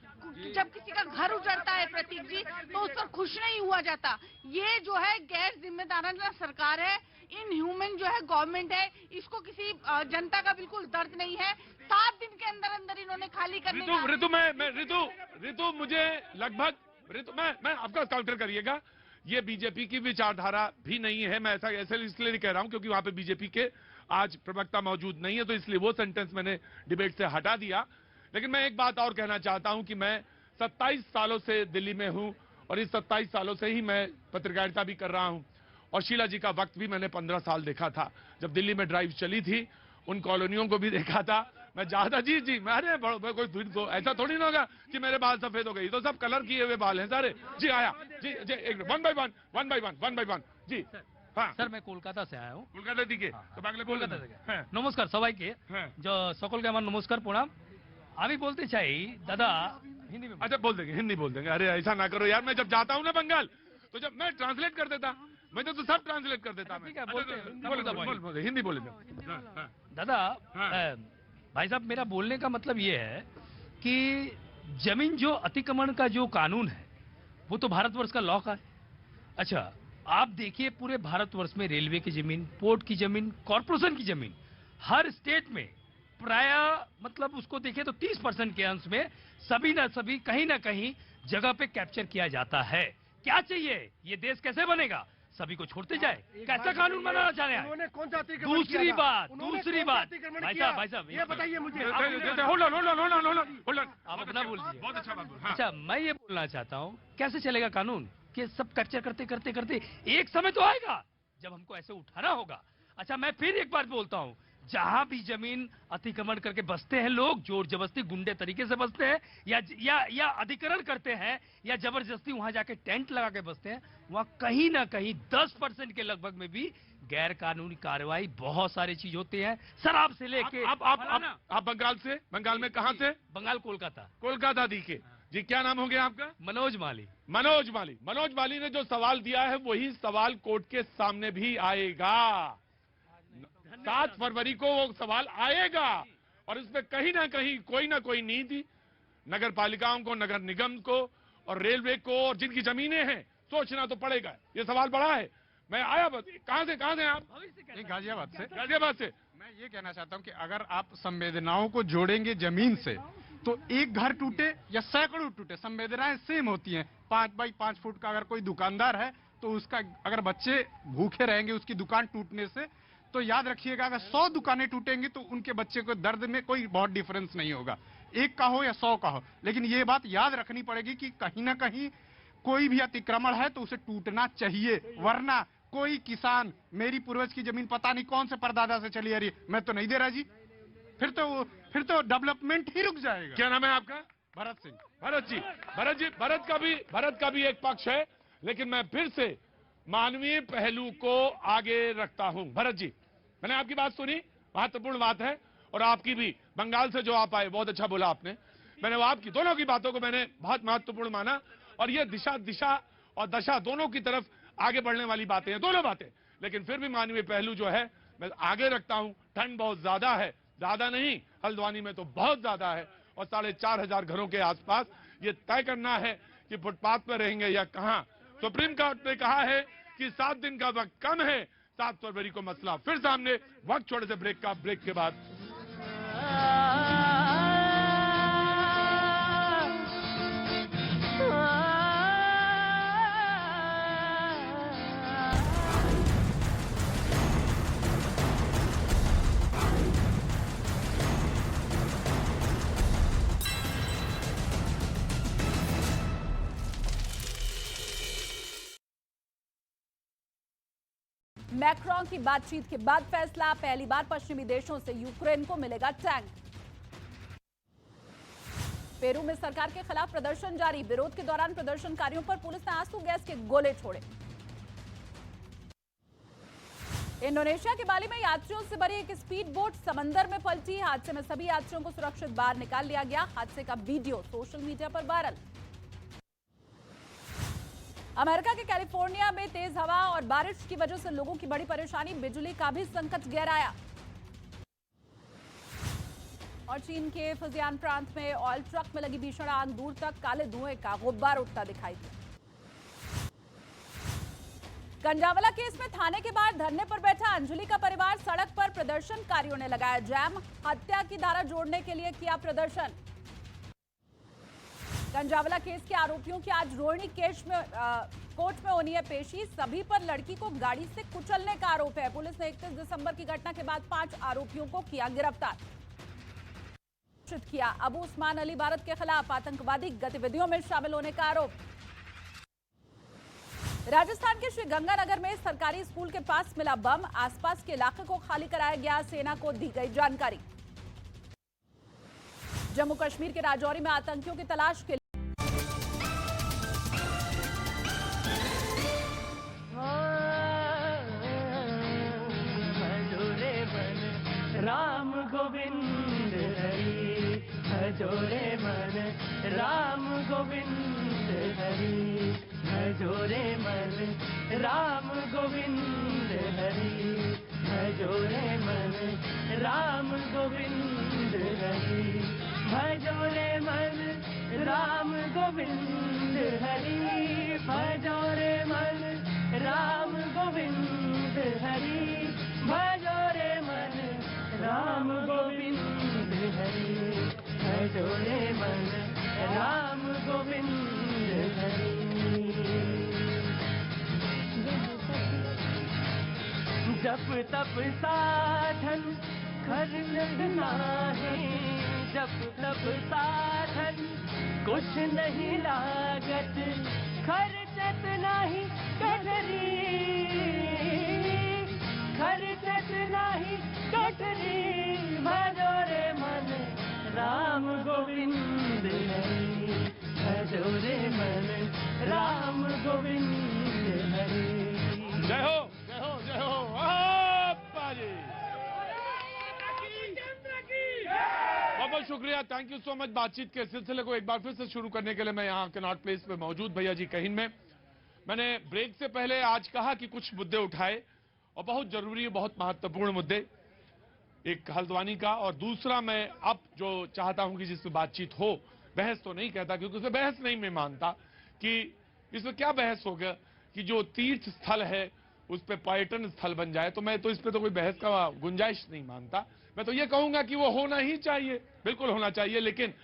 जब किसी का घर उजड़ता है प्रतीक जी तो उस पर खुश नहीं हुआ जाता। ये जो है गैर जिम्मेदाराना सरकार है, इनह्यूमन जो है गवर्नमेंट है, इसको किसी जनता का बिल्कुल दर्द नहीं है। 7 दिन के अंदर अंदर इन्होंने खाली करने ऋतु मुझे लगभग मैं आपका काउंटर करिएगा, ये बीजेपी की विचारधारा भी नहीं है। मैं ऐसा इसलिए नहीं कह रहा हूं क्योंकि वहां पे बीजेपी के आज प्रवक्ता मौजूद नहीं है, तो इसलिए वो सेंटेंस मैंने डिबेट से हटा दिया। लेकिन मैं एक बात और कहना चाहता हूं कि मैं 27 सालों से दिल्ली में हूं और इस 27 सालों से ही मैं पत्रकारिता भी कर रहा हूं। और शीला जी का वक्त भी मैंने 15 साल देखा था, जब दिल्ली में ड्राइव चली थी, उन कॉलोनियों को भी देखा था। मैं ज्यादा जी अरे कोई तो ऐसा थोड़ी ना होगा कि मेरे बाल सफेद हो गए, तो सब कलर किए हुए बाल हैं सारे। जी आया जी एक वन बाय वन जी। हाँ सर, मैं कोलकाता से आया हूँ। कोलकाता दिखे तो बागले कोलकाता থেকে নমস্কার সবাইকে, সকলকে আমার নমস্কার প্রণাম। আমি বলতে চাই দাদা হিন্দি में, अच्छा बोल देंगे, हिंदी बोल देंगे। अरे ऐसा ना करो यार, मैं जब जाता हूँ ना बंगाल तो जब मैं ट्रांसलेट कर देता, मैं तो सब ट्रांसलेट कर देता। ठीक है, बोलते हिंदी बोले दादा। भाई साहब, मेरा बोलने का मतलब ये है कि जमीन जो अतिक्रमण का जो कानून है वो तो भारतवर्ष का लॉ का है। अच्छा, आप देखिए पूरे भारतवर्ष में रेलवे की जमीन, पोर्ट की जमीन, कॉर्पोरेशन की जमीन, हर स्टेट में प्राय मतलब उसको देखें तो 30% के अंश में सभी न सभी कहीं ना कहीं जगह पे कैप्चर किया जाता है। क्या चाहिए? ये देश कैसे बनेगा? सभी को छोड़ते जाए? कैसा कानून बनाना चाह रहे हैं? उन्होंने कौन सा अतिक्रमण दूसरी बात भाई साहब ये बताइए मुझे। आप अपना बोल दीजिए। बहुत अच्छा बात। अच्छा, मैं ये बोलना चाहता हूँ, कैसे चलेगा कानून कि सब कैप्चर करते करते करते एक समय तो आएगा जब हमको ऐसे उठाना होगा। अच्छा, मैं फिर एक बार बोलता हूँ, जहां भी जमीन अतिक्रमण करके बसते हैं लोग, जोर जबरदस्ती गुंडे तरीके से बसते हैं या अधिकरण करते हैं या जबरदस्ती वहां जाके टेंट लगा के बसते हैं, वहां कहीं ना कहीं 10% के लगभग में भी गैर कानूनी कार्रवाई बहुत सारी चीज होती है। शराब से लेके आप बंगाल में कहां से? बंगाल, कोलकाता दी के। जी, क्या नाम हो गया आपका? मनोज माली। मनोज माली ने जो सवाल दिया है वही सवाल कोर्ट के सामने भी आएगा। 7 फरवरी को वो सवाल आएगा और इसमें कहीं ना कोई नीति नगर पालिकाओं को, नगर निगम को और रेलवे को और जिनकी जमीनें हैं सोचना तो पड़ेगा। ये सवाल बड़ा है। मैं आया, कहां से आप? गाजियाबाद से। मैं ये कहना चाहता हूं कि अगर आप संवेदनाओं को जोड़ेंगे जमीन से तो एक घर टूटे या सैकड़ों टूटे, संवेदनाएं सेम होती हैं। 5 बाई 5 फुट का अगर कोई दुकानदार है तो उसका अगर बच्चे भूखे रहेंगे उसकी दुकान टूटने से, तो याद रखिएगा अगर 100 दुकानें टूटेंगी तो उनके बच्चे को दर्द में कोई बहुत डिफरेंस नहीं होगा, एक का हो या 100 का हो। लेकिन ये बात याद रखनी पड़ेगी कि कहीं ना कहीं कोई भी अतिक्रमण है तो उसे टूटना चाहिए, वरना कोई किसान, मेरी पूर्वज की जमीन पता नहीं कौन से परदादा से चली आ रही है, मैं तो नहीं दे रहा जी, फिर तो डेवलपमेंट ही रुक जाएगा। क्या नाम है आपका? भरत सिंह। भरत का भी एक पक्ष है, लेकिन मैं फिर से मानवीय पहलू को आगे रखता हूं। भरत जी, मैंने आपकी बात सुनी, महत्वपूर्ण बात है, और आपकी भी बंगाल से जो आप आए बहुत अच्छा बोला आपने। मैंने वो आपकी दोनों की बातों को मैंने बहुत महत्वपूर्ण माना, और ये दिशा और दशा दोनों की तरफ आगे बढ़ने वाली बातें हैं, दोनों बातें। लेकिन फिर भी मानवीय पहलू जो है मैं आगे रखता हूं। ठंड बहुत ज्यादा है, ज्यादा नहीं, हल्द्वानी में तो बहुत ज्यादा है, और 4,500 घरों के आसपास ये तय करना है कि फुटपाथ पर रहेंगे या कहां। सुप्रीम कोर्ट ने कहा है कि 7 दिन का वक्त कम है, 7 फरवरी को मसला फिर सामने। वक्त छोड़े से ब्रेक के बाद मैक्रोन की बातचीत के बाद फैसला, पहली बार पश्चिमी देशों से यूक्रेन को मिलेगा टैंक। पेरू में सरकार के खिलाफ प्रदर्शन जारी, विरोध के दौरान प्रदर्शनकारियों पर पुलिस ने आंसू गैस के गोले छोड़े। इंडोनेशिया के बाली में यात्रियों से भरी एक स्पीड बोट समंदर में पलटी, हादसे में सभी यात्रियों को सुरक्षित बाहर निकाल लिया गया। हादसे का वीडियो सोशल मीडिया पर वायरल। अमेरिका के कैलिफोर्निया में तेज हवा और बारिश की वजह से लोगों की बड़ी परेशानी, बिजली का भी संकट गहराया। और चीन के फुजियान प्रांत में ऑयल ट्रक में लगी भीषण आग, दूर तक काले धुएं का गुब्बार उठता दिखाई दिया। गंजावला केस में थाने के बाहर धरने पर बैठा अंजलि का परिवार, सड़क पर प्रदर्शनकारियों ने लगाया जैम, हत्या की धारा जोड़ने के लिए किया प्रदर्शन। गंजावला केस के आरोपियों की आज रोहिणी कोर्ट में होनी है पेशी, सभी पर लड़की को गाड़ी से कुचलने का आरोप है। पुलिस ने 31 दिसंबर की घटना के बाद 5 आरोपियों को किया गिरफ्तार। अबू उस्मान अली भारत के खिलाफ आतंकवादी गतिविधियों में शामिल होने का आरोप। राजस्थान के श्री गंगानगर में सरकारी स्कूल के पास मिला बम, आसपास के इलाके को खाली कराया गया, सेना को दी गई जानकारी। जम्मू कश्मीर के राजौरी में आतंकियों की तलाश के राम गोविंद हरि भजोरे मन, राम गोविंद हरि भजोरे मन, राम गोविंद हरि भजोरे मन, राम गोविंद हरि भजोरे मन, राम गोविंद हरि भजोरे मन, राम गोविंद हरि भजोरे मन, राम गोविंद हरि भजोरे मन, राम गोविंद हरि। जप तप साधन खर्च नाही, जप तप साधन कुछ नहीं लागत, खर्चत नहीं कजरी। राम गोविंद हरे। जय हो जय हो जय हो। अप्पा जी बहुत बहुत शुक्रिया, थैंक यू सो मच। बातचीत के सिलसिले को एक बार फिर से शुरू करने के लिए मैं यहाँ कनॉट प्लेस पे मौजूद भैया जी कहिन में। मैंने ब्रेक से पहले आज कहा कि कुछ मुद्दे उठाए और बहुत जरूरी बहुत महत्वपूर्ण मुद्दे, एक हल्द्वानी का और दूसरा मैं अब जो चाहता हूं कि जिसमें बातचीत हो, बहस तो नहीं कहता क्योंकि उसमें बहस नहीं मैं मानता कि इसमें क्या बहस हो गया कि जो तीर्थ स्थल है उस पर पर्यटन स्थल बन जाए, तो मैं तो इस पर तो कोई बहस का गुंजाइश नहीं मानता। मैं तो ये कहूंगा कि वो होना ही चाहिए, बिल्कुल होना चाहिए, लेकिन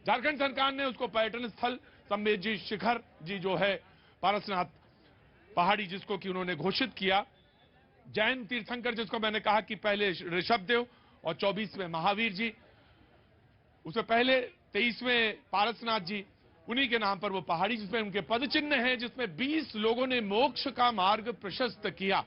झारखंड सरकार ने उसको पर्यटन स्थल संवेद जी शिखर जी जो है पारसनाथ पहाड़ी जिसको कि उन्होंने घोषित किया, जैन तीर्थंकर जिसको मैंने कहा कि पहले ऋषभदेव और 24वें महावीर जी, उससे पहले 23वें पारसनाथ जी, उन्हीं के नाम पर वो पहाड़ी जिसमें उनके पद चिन्ह है, जिसमें 20 लोगों ने मोक्ष का मार्ग प्रशस्त किया।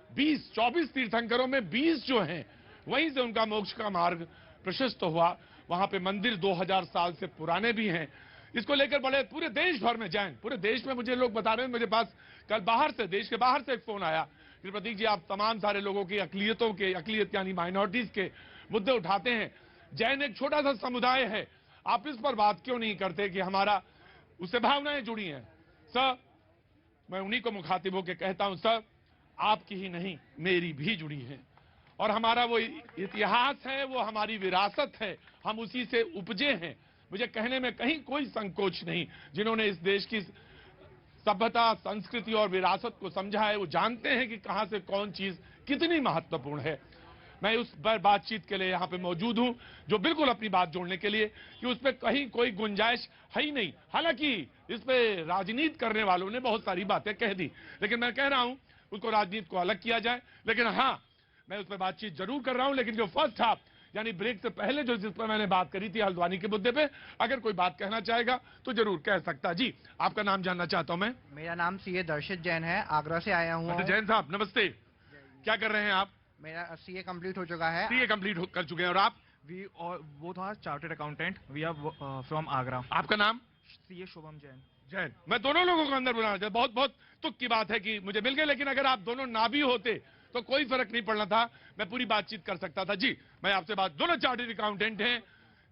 24 तीर्थंकरों में 20 जो हैं वहीं से उनका मोक्ष का मार्ग प्रशस्त हुआ। वहां पे मंदिर 2000 साल से पुराने भी हैं। इसको लेकर बड़े पूरे देश भर में जैन, पूरे देश में मुझे लोग बता रहे हैं, मेरे पास कल बाहर से, देश के बाहर से एक फोन आया कि प्रतीक जी आप तमाम सारे लोगों की अकलियत यानी माइनॉरिटीज के मुद्दे उठाते हैं, जैन एक छोटा सा समुदाय है, आप इस पर बात क्यों नहीं करते कि हमारा उससे भावनाएं जुड़ी हैं। सर मैं उन्हीं को मुखातिब होकर कहता हूं, सर आपकी ही नहीं मेरी भी जुड़ी है और हमारा वो इतिहास है, वो हमारी विरासत है, हम उसी से उपजे हैं। मुझे कहने में कहीं कोई संकोच नहीं, जिन्होंने इस देश की सभ्यता संस्कृति और विरासत को समझा है वो जानते हैं कि कहां से कौन चीज कितनी महत्वपूर्ण है। मैं उस पर बातचीत के लिए यहाँ पे मौजूद हूं जो बिल्कुल अपनी बात जोड़ने के लिए कि उसमें कहीं कोई गुंजाइश है ही नहीं। हालांकि इस पे राजनीति करने वालों ने बहुत सारी बातें कह दी, लेकिन मैं कह रहा हूं उसको राजनीति को अलग किया जाए, लेकिन हाँ मैं उस पर बातचीत जरूर कर रहा हूं। लेकिन जो फर्स्ट हाफ यानी ब्रेक से पहले जो जिस पर मैंने बात करी थी हल्द्वानी के मुद्दे पे, अगर कोई बात कहना चाहेगा तो जरूर कह सकता। जी आपका नाम जानना चाहता हूं मैं। मेरा नाम सीए दर्शित जैन है, आगरा से आया हूँ। जैन साहब नमस्ते, क्या कर रहे हैं आप? मेरा सीए कंप्लीट हो चुका है। सीए कंप्लीट कर चुके हैं और आप? वी और वो था chartered accountant, we are from Agra. आपका नाम? सीए शुभम जैन। जैन, मैं दोनों लोगों को अंदर बुलाना चाहता, बहुत बहुत तुक की बात है कि मुझे मिल गए, लेकिन अगर आप दोनों ना भी होते तो कोई फर्क नहीं पड़ना था, मैं पूरी बातचीत कर सकता था। जी मैं आपसे बात, दोनों चार्टर्ड अकाउंटेंट हैं,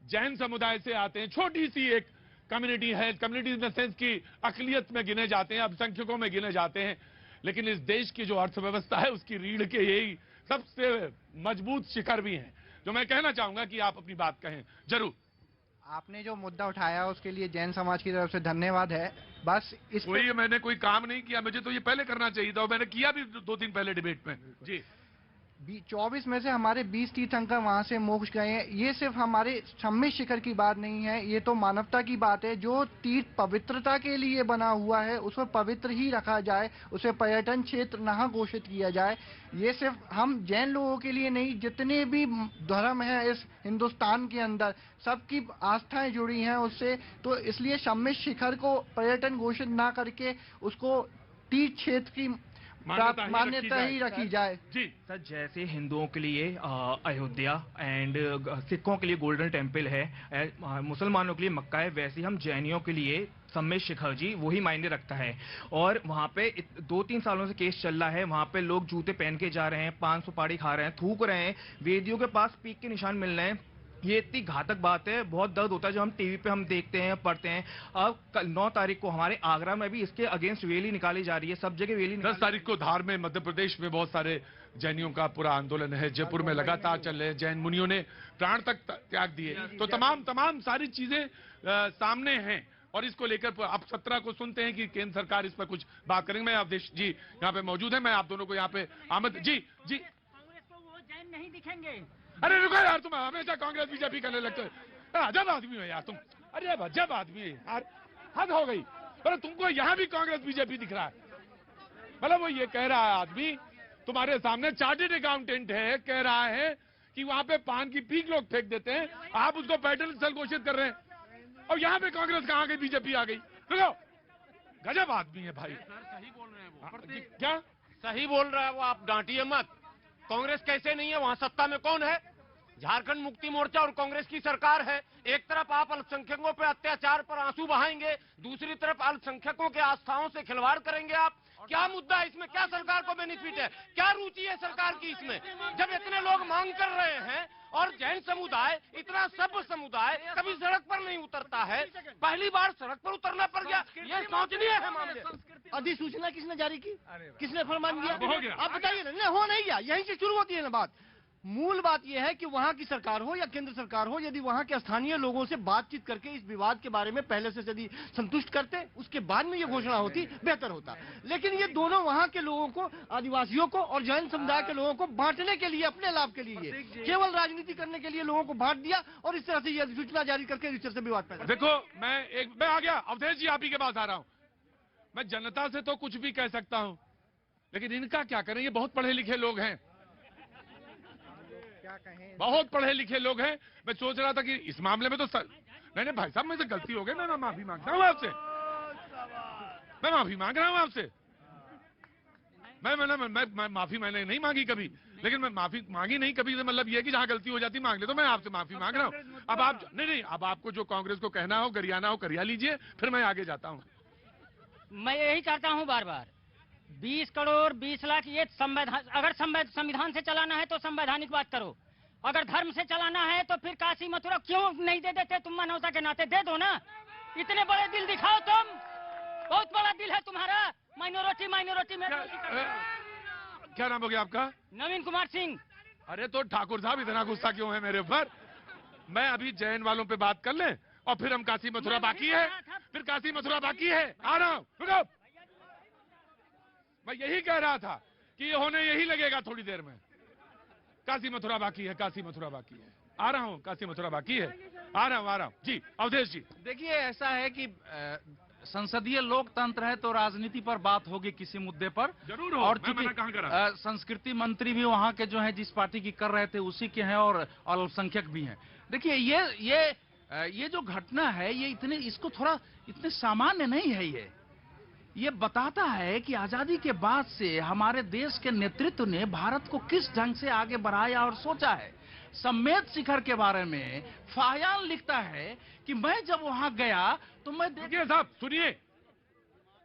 जैन समुदाय से आते हैं, छोटी सी एक कम्युनिटी है, कम्युनिटी इन द सेंस की अकलियत में गिने जाते हैं, अल्पसंख्यकों में गिने जाते हैं, लेकिन इस देश की जो अर्थव्यवस्था है उसकी रीढ़ के यही सबसे मजबूत शिखर भी हैं, जो मैं कहना चाहूंगा कि आप अपनी बात कहें जरूर। आपने जो मुद्दा उठाया उसके लिए जैन समाज की तरफ से धन्यवाद है। बस इस कोई मैंने कोई काम नहीं किया, मुझे तो ये पहले करना चाहिए था और मैंने किया भी 2 दिन पहले डिबेट में। जी 24 में से हमारे 20 तीर्थंकर वहां से मोक्ष गए हैं। ये सिर्फ हमारे सम्मित शिखर की बात नहीं है, ये तो मानवता की बात है। जो तीर्थ पवित्रता के लिए बना हुआ है उसको पवित्र ही रखा जाए, उसे पर्यटन क्षेत्र न घोषित किया जाए। ये सिर्फ हम जैन लोगों के लिए नहीं, जितने भी धर्म हैं इस हिंदुस्तान के अंदर सबकी आस्थाएं जुड़ी हैं उससे, तो इसलिए सम्मित शिखर को पर्यटन घोषित ना करके उसको तीर्थ क्षेत्र की मान्यता ही रखी जाए। जी सर, जैसे हिंदुओं के लिए अयोध्या एंड सिखों के लिए गोल्डन टेम्पल है, मुसलमानों के लिए मक्का है, वैसे हम जैनियों के लिए सम्मेद शिखर जी वही मायने रखता है। और वहाँ पे 2-3 सालों से केस चल रहा है, वहाँ पे लोग जूते पहन के जा रहे हैं, 5 सुपारी खा रहे हैं, थूक रहे हैं, वेदियों के पास पीक के निशान मिल रहे हैं। ये इतनी घातक बात है, बहुत दर्द होता है जो हम टीवी पे हम देखते हैं, पढ़ते हैं। अब 9 तारीख को हमारे आगरा में भी इसके अगेंस्ट रैली निकाली जा रही है, सब जगह रैली। 10 तारीख को धार में मध्य प्रदेश में बहुत सारे जैनियों का पूरा आंदोलन है, जयपुर में लगातार चल रहे हैं, जैन मुनियों ने प्राण तक त्याग दिए, तो तमाम सारी चीजें सामने हैं। और इसको लेकर आप 17 को सुनते हैं कि केंद्र सरकार इस पर कुछ बात करेंगे। मैं अवधेश जी यहाँ पे मौजूद है, मैं आप दोनों को यहाँ पे आमंत्रित। जी जी कांग्रेस को वो जैन नहीं दिखेंगे। अरे रुको यार, तुम हमेशा कांग्रेस बीजेपी करने लगते हो, अजब आदमी हो यार तुम, अरे अजब आदमी है यार, हद हो गई। पर तुमको यहाँ भी कांग्रेस बीजेपी दिख रहा है, मतलब वो ये कह रहा है आदमी तुम्हारे सामने चार्टर्ड अकाउंटेंट है, कह रहा है कि वहां पे पान की पीक लोग फेंक देते हैं, आप उसको पर्यटन स्थल घोषित कर रहे हैं, और यहाँ पे कांग्रेस कहाँ गई, बीजेपी आ गई। रुको, गजब आदमी है भाई। सही बोल रहे हैं वो। क्या सही बोल रहा है वो, आप डांटिए मत। कांग्रेस कैसे नहीं है, वहां सत्ता में कौन है? झारखंड मुक्ति मोर्चा और कांग्रेस की सरकार है। एक तरफ आप अल्पसंख्यकों पे अत्याचार पर आंसू बहाएंगे, दूसरी तरफ अल्पसंख्यकों के आस्थाओं से खिलवाड़ करेंगे आप। क्या मुद्दा है इसमें? क्या सरकार को बेनिफिट है? क्या रुचि है सरकार की इसमें? जब इतने लोग मांग कर रहे हैं और जैन समुदाय, इतना सभ्य समुदाय कभी सड़क पर नहीं उतरता है, पहली बार सड़क पर उतरना पड़ गया, ये सोचनीय है मामले। अधिसूचना किसने जारी की? किसने फरमान दिया? हो गया। आप बताइए ना, हो नहीं गया, यहीं से शुरू होती है ना बात। मूल बात यह है कि वहां की सरकार हो या केंद्र सरकार हो, यदि वहां के स्थानीय लोगों से बातचीत करके इस विवाद के बारे में पहले से यदि संतुष्ट करते, उसके बाद में ये घोषणा होती, बेहतर होता। लेकिन ये दोनों वहां के लोगों को, आदिवासियों को और जैन समुदाय के लोगों को बांटने के लिए, अपने लाभ के लिए, केवल राजनीति करने के लिए लोगों को बांट दिया और इस तरह से ये अधिसूचना जारी करके इस तरह से विवाद पैदा। देखो, मैं आ गया अवधेश जी, आप ही के पास आ रहा हूं। मैं जनता से तो कुछ भी कह सकता हूं, लेकिन इनका क्या करें? ये बहुत पढ़े लिखे लोग हैं, बहुत पढ़े लिखे लोग हैं। मैं सोच रहा था कि इस मामले में तो नहीं भाई साहब, मुझसे गलती हो गई, मैं माफी मांगता हूँ आपसे, मैं माफी मांग रहा हूँ आपसे। मैं माफी मैंने नहीं मांगी कभी, लेकिन मैं माफी मांगी नहीं कभी, मतलब ये कि जहाँ गलती हो जाती मांग ले, तो मैं आपसे माफी मांग रहा हूँ। अब आप नहीं, अब आपको जो कांग्रेस को कहना हो, गरियाना हो, करिया लीजिए, फिर मैं आगे जाता हूँ। मैं यही कहता हूँ बार बार, 20 करोड़ 20 लाख ये संविधान, अगर संविधान से चलाना है तो संवैधानिक बात करो, अगर धर्म से चलाना है तो फिर काशी मथुरा क्यों नहीं दे देते? तुम मानवता के नाते दे दो ना, इतने बड़े दिल दिखाओ तुम, बहुत बड़ा दिल है तुम्हारा। माइनॉरिटी में क्या नाम हो गया आपका? नवीन कुमार सिंह। अरे तो ठाकुर साहब इतना गुस्सा क्यों है मेरे ऊपर? मैं अभी जैन वालों पे बात कर लें और फिर हम काशी मथुरा बाकी है, फिर काशी मथुरा बाकी है। आ रहा हूँ, रुको। मैं यही कह रहा था कि ये होने यही लगेगा थोड़ी देर में। काशी मथुरा बाकी है, काशी मथुरा बाकी है। आ रहा हूँ, काशी मथुरा बाकी है। आ रहा हूँ जी। अवधेश जी, देखिए ऐसा है कि संसदीय लोकतंत्र है तो राजनीति पर बात होगी किसी मुद्दे पर जरूर हो। और चूंकि संस्कृति मंत्री भी वहाँ के जो है जिस पार्टी की कर रहे थे उसी के हैं और अल्पसंख्यक भी हैं। देखिए ये जो घटना है ये इसको थोड़ा इतने सामान्य नहीं है। ये बताता है कि आजादी के बाद से हमारे देश के नेतृत्व ने भारत को किस ढंग से आगे बढ़ाया और सोचा है। सम्मेद शिखर के बारे में फाहियान लिखता है कि मैं जब वहां गया तो मैं देखिए साहब सुनिए,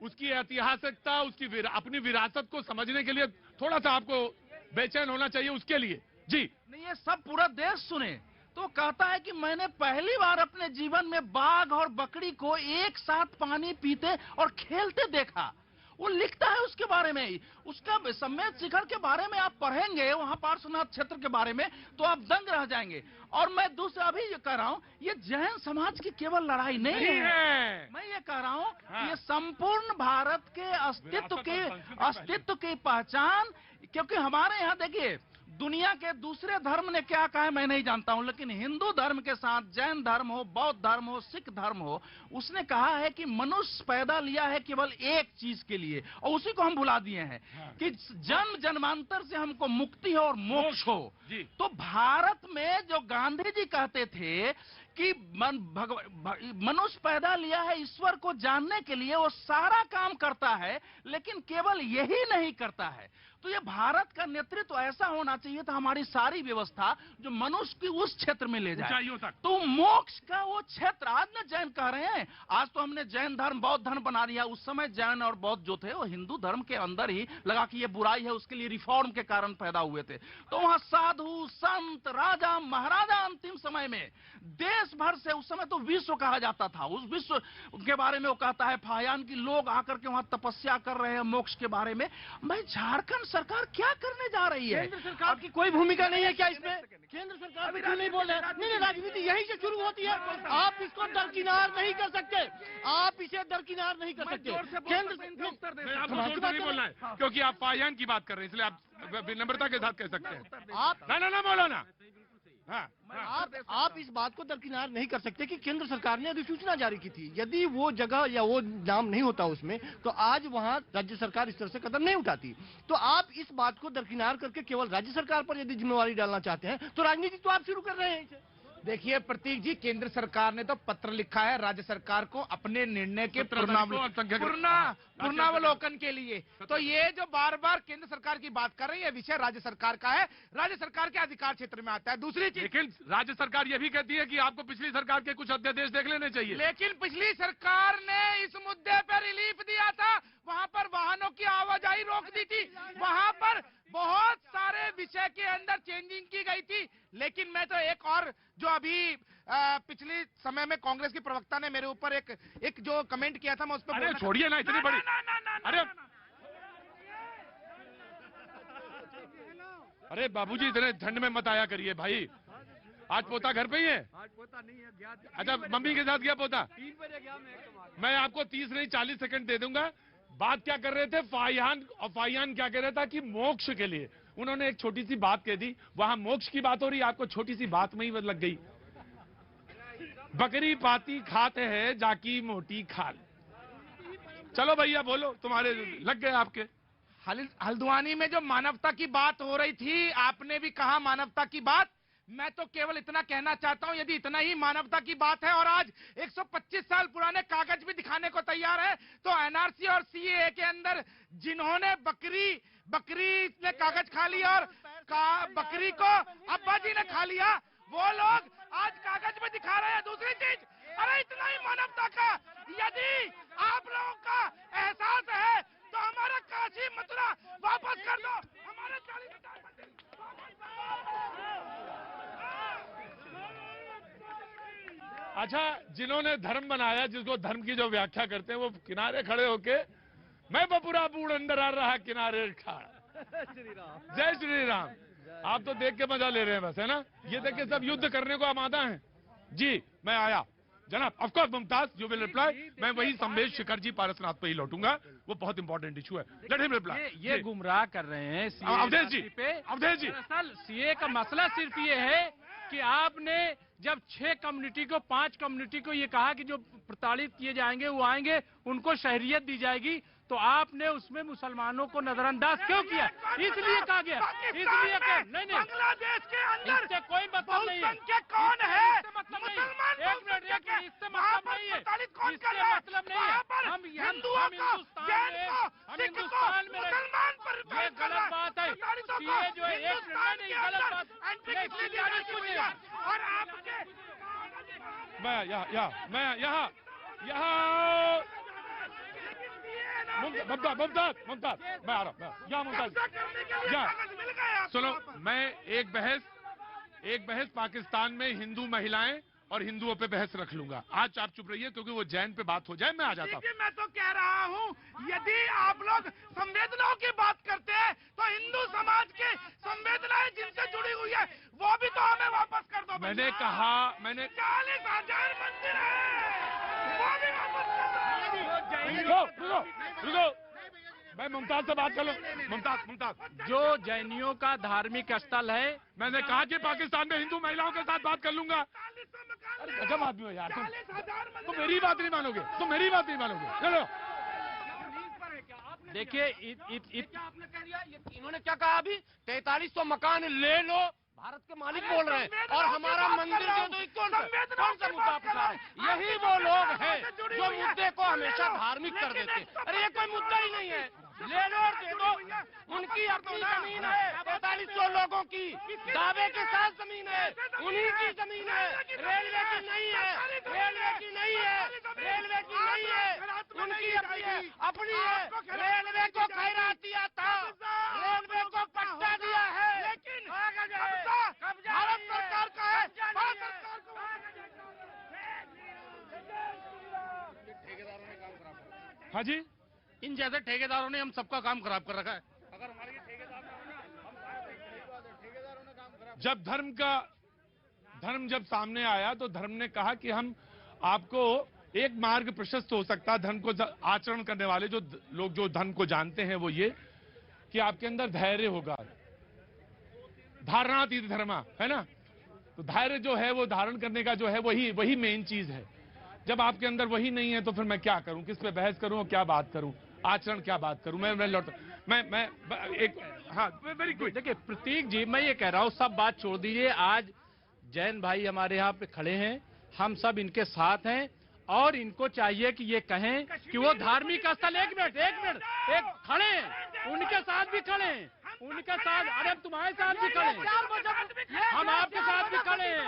उसकी ऐतिहासिकता, उसकी अपनी विरासत को समझने के लिए थोड़ा सा आपको बेचैन होना चाहिए उसके लिए जी। नहीं, ये सब पूरा देश सुने तो कहता है कि मैंने पहली बार अपने जीवन में बाघ और बकरी को एक साथ पानी पीते और खेलते देखा। वो लिखता है उसके बारे में, उसका सम्मेद शिखर के बारे में आप पढ़ेंगे वहां पार्श्वनाथ क्षेत्र के बारे में तो आप दंग रह जाएंगे। और मैं दूसरा अभी ये कह रहा हूँ, ये जैन समाज की केवल लड़ाई नहीं है। मैं ये कह रहा हूँ कि ये संपूर्ण भारत के अस्तित्व की पहचान, क्योंकि हमारे यहाँ देखिए दुनिया के दूसरे धर्म ने क्या कहा है मैं नहीं जानता हूं, लेकिन हिंदू धर्म के साथ जैन धर्म हो, बौद्ध धर्म हो, सिख धर्म हो, उसने कहा है कि मनुष्य पैदा लिया है केवल एक चीज के लिए और उसी को हम भुला दिए हैं कि जन्म जन्मांतर से हमको मुक्ति हो और मोक्ष हो। तो भारत में जो गांधी जी कहते थे कि मनुष्य पैदा लिया है ईश्वर को जानने के लिए, वो सारा काम करता है लेकिन केवल यही नहीं करता है। तो ये भारत का नेतृत्व ऐसा होना चाहिए था, हमारी सारी व्यवस्था जो मनुष्य की उस क्षेत्र में ले जाए तो मोक्ष का वो क्षेत्र। आज न जैन कह रहे हैं, आज तो हमने जैन धर्म बौद्ध धर्म बना दिया, उस समय जैन और बौद्ध जो थे वो हिंदू धर्म के अंदर ही लगा कि ये बुराई है, उसके लिए रिफॉर्म के कारण पैदा हुए थे। तो वहां साधु संत राजा महाराजा अंतिम समय में देश भर से, उस समय तो विश्व कहा जाता था, उस विश्व के बारे में वो कहता है फाहियान की लोग आकर के वहां तपस्या कर रहे हैं मोक्ष के बारे में। मैं झारखंड सरकार क्या करने जा रही है? केंद्र सरकार की कोई भूमिका नहीं है क्या इसमें? केंद्र सरकार भी क्यों नहीं बोल रहे? नहीं, राजनीति यहीं से शुरू होती है। आप इसको दरकिनार नहीं कर सकते, आप इसे दरकिनार नहीं कर सकते। केंद्र आपको नहीं बोलना है क्योंकि आप फाहियान की बात कर रहे हैं, इसलिए आप विनम्रता के साथ कह सकते हैं। आप ना बोलो ना। हाँ, आप इस बात को दरकिनार नहीं कर सकते कि केंद्र सरकार ने अधिसूचना जारी की थी। यदि वो जगह या वो नाम नहीं होता उसमें तो आज वहां राज्य सरकार इस तरह से कदम नहीं उठाती। तो आप इस बात को दरकिनार करके केवल राज्य सरकार पर यदि जिम्मेवारी डालना चाहते हैं तो राजनीति तो आप शुरू कर रहे हैं। देखिए प्रतीक जी, केंद्र सरकार ने तो पत्र लिखा है राज्य सरकार को अपने निर्णय के पुनरावलोकन के लिए। तो ये जो बार बार केंद्र सरकार की बात कर रही है, विषय राज्य सरकार का है, राज्य सरकार के अधिकार क्षेत्र में आता है। दूसरी चीज, लेकिन राज्य सरकार ये भी कहती है कि आपको पिछली सरकार के कुछ अध्यादेश देख लेने चाहिए। लेकिन पिछली सरकार ने इस मुद्दे पर रिलीफ दिया था, वहां पर वाहनों की आवाजाही रोक दी थी, वहां पर बहुत सारे विषय के अंदर चेंजिंग की गई थी। लेकिन मैं तो एक और जो अभी पिछले समय में कांग्रेस की प्रवक्ता ने मेरे ऊपर एक जो कमेंट किया था, मैं उस पर अरे छोड़िए ना, इतनी बड़ी अरे बाबूजी इतने ठंड में मत आया करिए भाई। आज पोता घर पे ही है? आज पोता नहीं है, गया। अच्छा, मम्मी के साथ गया पोता? 3 बजे गया मैं आपको 30 नहीं 40 सेकंड दे दूंगा। बात क्या कर रहे थे फाहियान, और फाहियान क्या कह रहा था कि मोक्ष के लिए उन्होंने एक छोटी सी बात कह दी, वहां मोक्ष की बात हो रही, आपको छोटी सी बात में ही लग गई। बकरी पाती खाते हैं जाकी मोटी खाल। चलो भैया बोलो, तुम्हारे लग गए आपके। हल्द्वानी में जो मानवता की बात हो रही थी, आपने भी कहा मानवता की बात। मैं तो केवल इतना कहना चाहता हूं, यदि इतना ही मानवता की बात है और आज 125 साल पुराने कागज भी दिखाने को तैयार है, तो एनआरसी और सीएए के अंदर जिन्होंने बकरी ने कागज खा लिया और बकरी को अब्बा जी ने खा लिया, वो लोग आज कागज में दिखा रहे हैं। दूसरी चीज, अरे इतना ही मानवता का यदि आप लोगों का एहसास है तो हमारा काशी मथुरा वापस कर दो, हमारे 40,000 मंदिर अच्छा, जिन्होंने धर्म बनाया, जिसको धर्म की जो व्याख्या करते हैं, वो किनारे खड़े होके मैं बपुरा बूढ़ अंदर आ रहा किनारे खड़ा। जय श्री राम। आप तो देख के मजा ले रहे हैं बस, है ना? ये देख के सब युद्ध करने को आमादा हैं। जी मैं आया जनाब। Of course Mumtaz you will reply. मैं वही संवेश शिखर जी पारसनाथ पे ही लौटूंगा, वो बहुत इंपॉर्टेंट इशू है। Let him reply. ये गुमराह कर रहे हैं अवधेश जी पे। अवधेश जी, दरअसल सीए का मसला सिर्फ ये है कि आपने जब 6 कम्युनिटी को 5 कम्युनिटी को ये कहा कि जो प्रताड़ित किए जाएंगे वो आएंगे, उनको शहरियत दी जाएगी, तो आपने उसमें मुसलमानों को नजरअंदाज क्यों किया? इसलिए कहा गया, इसलिए नहीं बांग्लादेश के अंदर इससे कोई मतलब नहीं है। कौन है? मुसलमान। एक मिनट, इससे मतलब नहीं है, इससे मतलब नहीं है। हम हिंदुस्तान में ये गलत बात है। सीए जो है एक नहीं गलत बात। और आपके मैं यहाँ मुमताज मैं आ रहा हूँ। यहाँ मुमताज सुनो, मैं एक बहस पाकिस्तान में हिंदू महिलाएं और हिंदुओं पे बहस रख लूंगा। आज आप चुप रहिए क्योंकि वो जैन पे बात हो जाए, मैं आ जाता हूँ। मैं तो कह रहा हूँ, यदि आप लोग संवेदनाओं की बात करते हैं तो हिंदू समाज की संवेदनाएं जिनसे जुड़ी हुई है वो भी तो हमें वापस कर दो। मैंने कहा 40,000 मंदिर है, वो भी वापस कर दो। रुको, मैं मुमताज से बात कर लूं। मुमताज जो जैनियों का धार्मिक स्थल है, मैंने कहा कि पाकिस्तान में हिंदू महिलाओं के साथ बात कर लूंगा। अरे गजब आदमी हो यार तुम मेरी बात नहीं मानोगे। चलो देखिए, आपने कह दिया, इन्होंने क्या कहा अभी? 4300 मकान ले लो, भारत के मालिक बोल रहे हैं, और हमारा मंदिर जो तो कौन सा मुद्दा उठा है? यही वो लोग हैं जो मुद्दे को हमेशा धार्मिक कर देते हैं। अरे ये कोई मुद्दा ही नहीं है, ले लो और दे दो। उनकी अपनी जमीन है, 4500 लोगों की दावे के साथ जमीन है, उन्हीं की जमीन है। रेलवे की नहीं है, उनकी अपनी है। रेलवे को खैराती आता, रेलवे को पट्टा दिया है, लेकिन भारत सरकार का है। भारत सरकार को ठेकेदारों ने काम खराब। हाँ जी, इन जैसे ठेकेदारों ने हम सबका काम खराब कर रखा है। अगर हमारे ठेकेदार ने काम खराब, जब धर्म जब सामने आया तो धर्म ने कहा कि हम आपको एक मार्ग प्रशस्त हो सकता है धर्म को आचरण करने वाले जो लोग जो धर्म को जानते हैं, वो ये कि आपके अंदर धैर्य होगा। धारणातीत धर्म है ना, तो धैर्य जो है वो धारण करने का जो है वही मेन चीज है। जब आपके अंदर वही नहीं है तो फिर मैं क्या करूं, किस पे बहस करूं और क्या बात करूं, आचरण क्या बात करूं? मैं एक हाँ वेरी गुड। देखिए प्रतीक जी, मैं ये कह रहा हूं, सब बात छोड़ दीजिए। आज जैन भाई हमारे यहाँ पे खड़े हैं, हम सब इनके साथ हैं और इनको चाहिए कि ये कहें कि वो धार्मिक स्थल, एक मिनट एक खड़े हैं, उनके साथ भी खड़े हैं, उनके साथ, अरे तुम्हारे साथ भी खड़े हैं, हम आपके साथ भी खड़े हैं।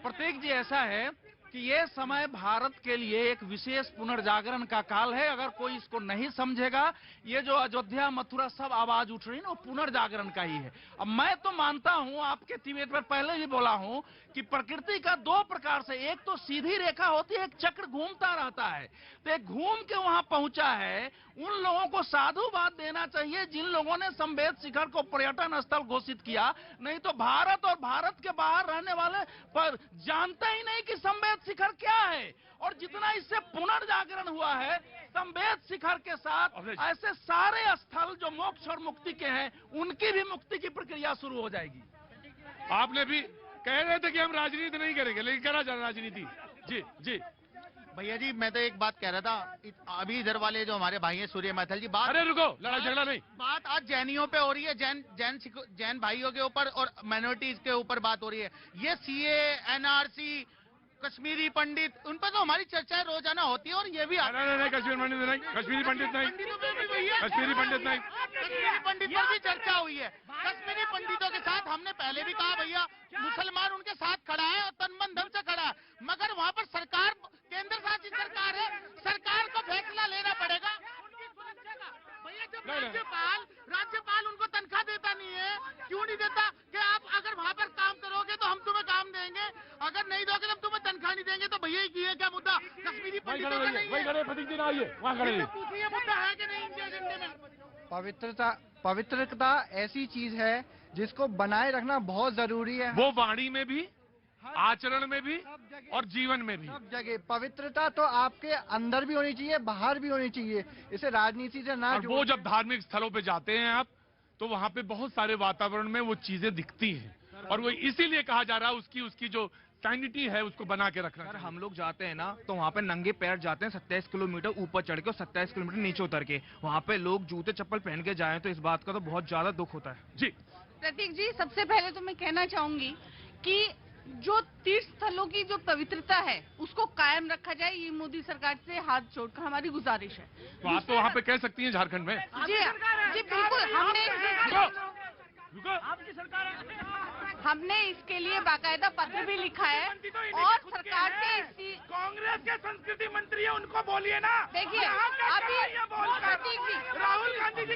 प्रतीक जी, ऐसा है कि ये समय भारत के लिए एक विशेष पुनर्जागरण का काल है। अगर कोई इसको नहीं समझेगा, ये जो अयोध्या मथुरा सब आवाज उठ रही है ना, वो पुनर्जागरण का ही है। अब मैं तो मानता हूं, आपके डिबेट पर पहले भी बोला हूं कि प्रकृति का दो प्रकार से, एक तो सीधी रेखा होती है, एक चक्र घूमता रहता है। तो एक घूम के वहां पहुंचा है, उन लोगों को साधुवाद देना चाहिए जिन लोगों ने संवेद शिखर को पर्यटन स्थल घोषित किया। नहीं तो भारत और भारत के बाहर रहने वाले पर जानते ही नहीं कि संवेद शिखर क्या है। और जितना इससे पुनर्जागरण हुआ है संवेद शिखर के साथ, ऐसे सारे स्थल जो मोक्ष और मुक्ति के हैं, उनकी भी मुक्ति की प्रक्रिया शुरू हो जाएगी। आपने भी कह रहे थे कि हम राजनीति नहीं करेंगे, लेकिन करा जा राजनीति। जी जी भैया जी, मैं तो एक बात कह रहा था, अभी इधर वाले जो हमारे भाई हैं सूर्य मैथल जी, बात, अरे रुको, लड़ाई झगड़ा नहीं, बात आज जैनियों पे हो रही है, जैन भाइयों के ऊपर और माइनॉरिटीज के ऊपर बात हो रही है। ये सीए, एनआरसी, कश्मीरी पंडित, उन पर तो हमारी चर्चाएं रोजाना होती है। और ये भी नहीं, कश्मीरी पंडित नहीं, कश्मीरी पंडित नहीं, कश्मीरी पंडित नहीं, कश्मीरी पंडित पर भी चर्चा हुई है। कश्मीरी पंडितों के साथ हमने पहले भी कहा, भैया मुसलमान उनके साथ खड़ा है और तन मन धन से खड़ा है, मगर वहाँ पर सरकार, केंद्र शासित सरकार है, सरकार को फैसला लेना पड़ेगा उनकी सुरक्षा का। भैया जब राज्यपाल उनको तनख्वाह देता नहीं है, क्यों नहीं देता कि आप अगर वहाँ पर काम करोगे तो हम तुम्हें काम देंगे, अगर नहीं दोगे तो हम तुम्हें तनख्वाह नहीं देंगे। तो भैया ये क्या मुद्दा कश्मीरी पंडितों का नहीं है? प्रतीक जी आइए, वहाँ खड़े रहिए। पूछिए मुद्दा है कि नहीं इनके एजेंडे में? पवित्रता ऐसी चीज है जिसको बनाए रखना बहुत जरूरी है। वो वाणी में भी, आचरण में भी और जीवन में भी, सब जगह पवित्रता तो आपके अंदर भी होनी चाहिए, बाहर भी होनी चाहिए। इसे राजनीति से ना, और वो जब धार्मिक स्थलों पे जाते हैं आप, तो वहाँ पे बहुत सारे वातावरण में वो चीजें दिखती हैं, और वो इसीलिए कहा जा रहा है उसकी जो सैनिटी है उसको बना के रखना। अगर हम लोग जाते हैं ना, तो वहाँ पे नंगे पैर जाते हैं 27 किलोमीटर ऊपर चढ़ के और 27 किलोमीटर नीचे उतर के। वहाँ पे लोग जूते चप्पल पहन के जाएं तो इस बात का तो बहुत ज्यादा दुख होता है। जी प्रतीक जी, सबसे पहले तो मैं कहना चाहूंगी कि जो तीर्थ स्थलों की जो पवित्रता है उसको कायम रखा जाए, ये मोदी सरकार से हाथ जोड़कर हमारी गुजारिश है। तो आप तो वहाँ पे कह सकती हैं झारखंड में। जी बिल्कुल, हमने इसके लिए बाकायदा पत्र भी लिखा है और सरकार से कांग्रेस के संस्कृति मंत्री है, उनको बोलिए ना। देखिए अभी राहुल गांधी जी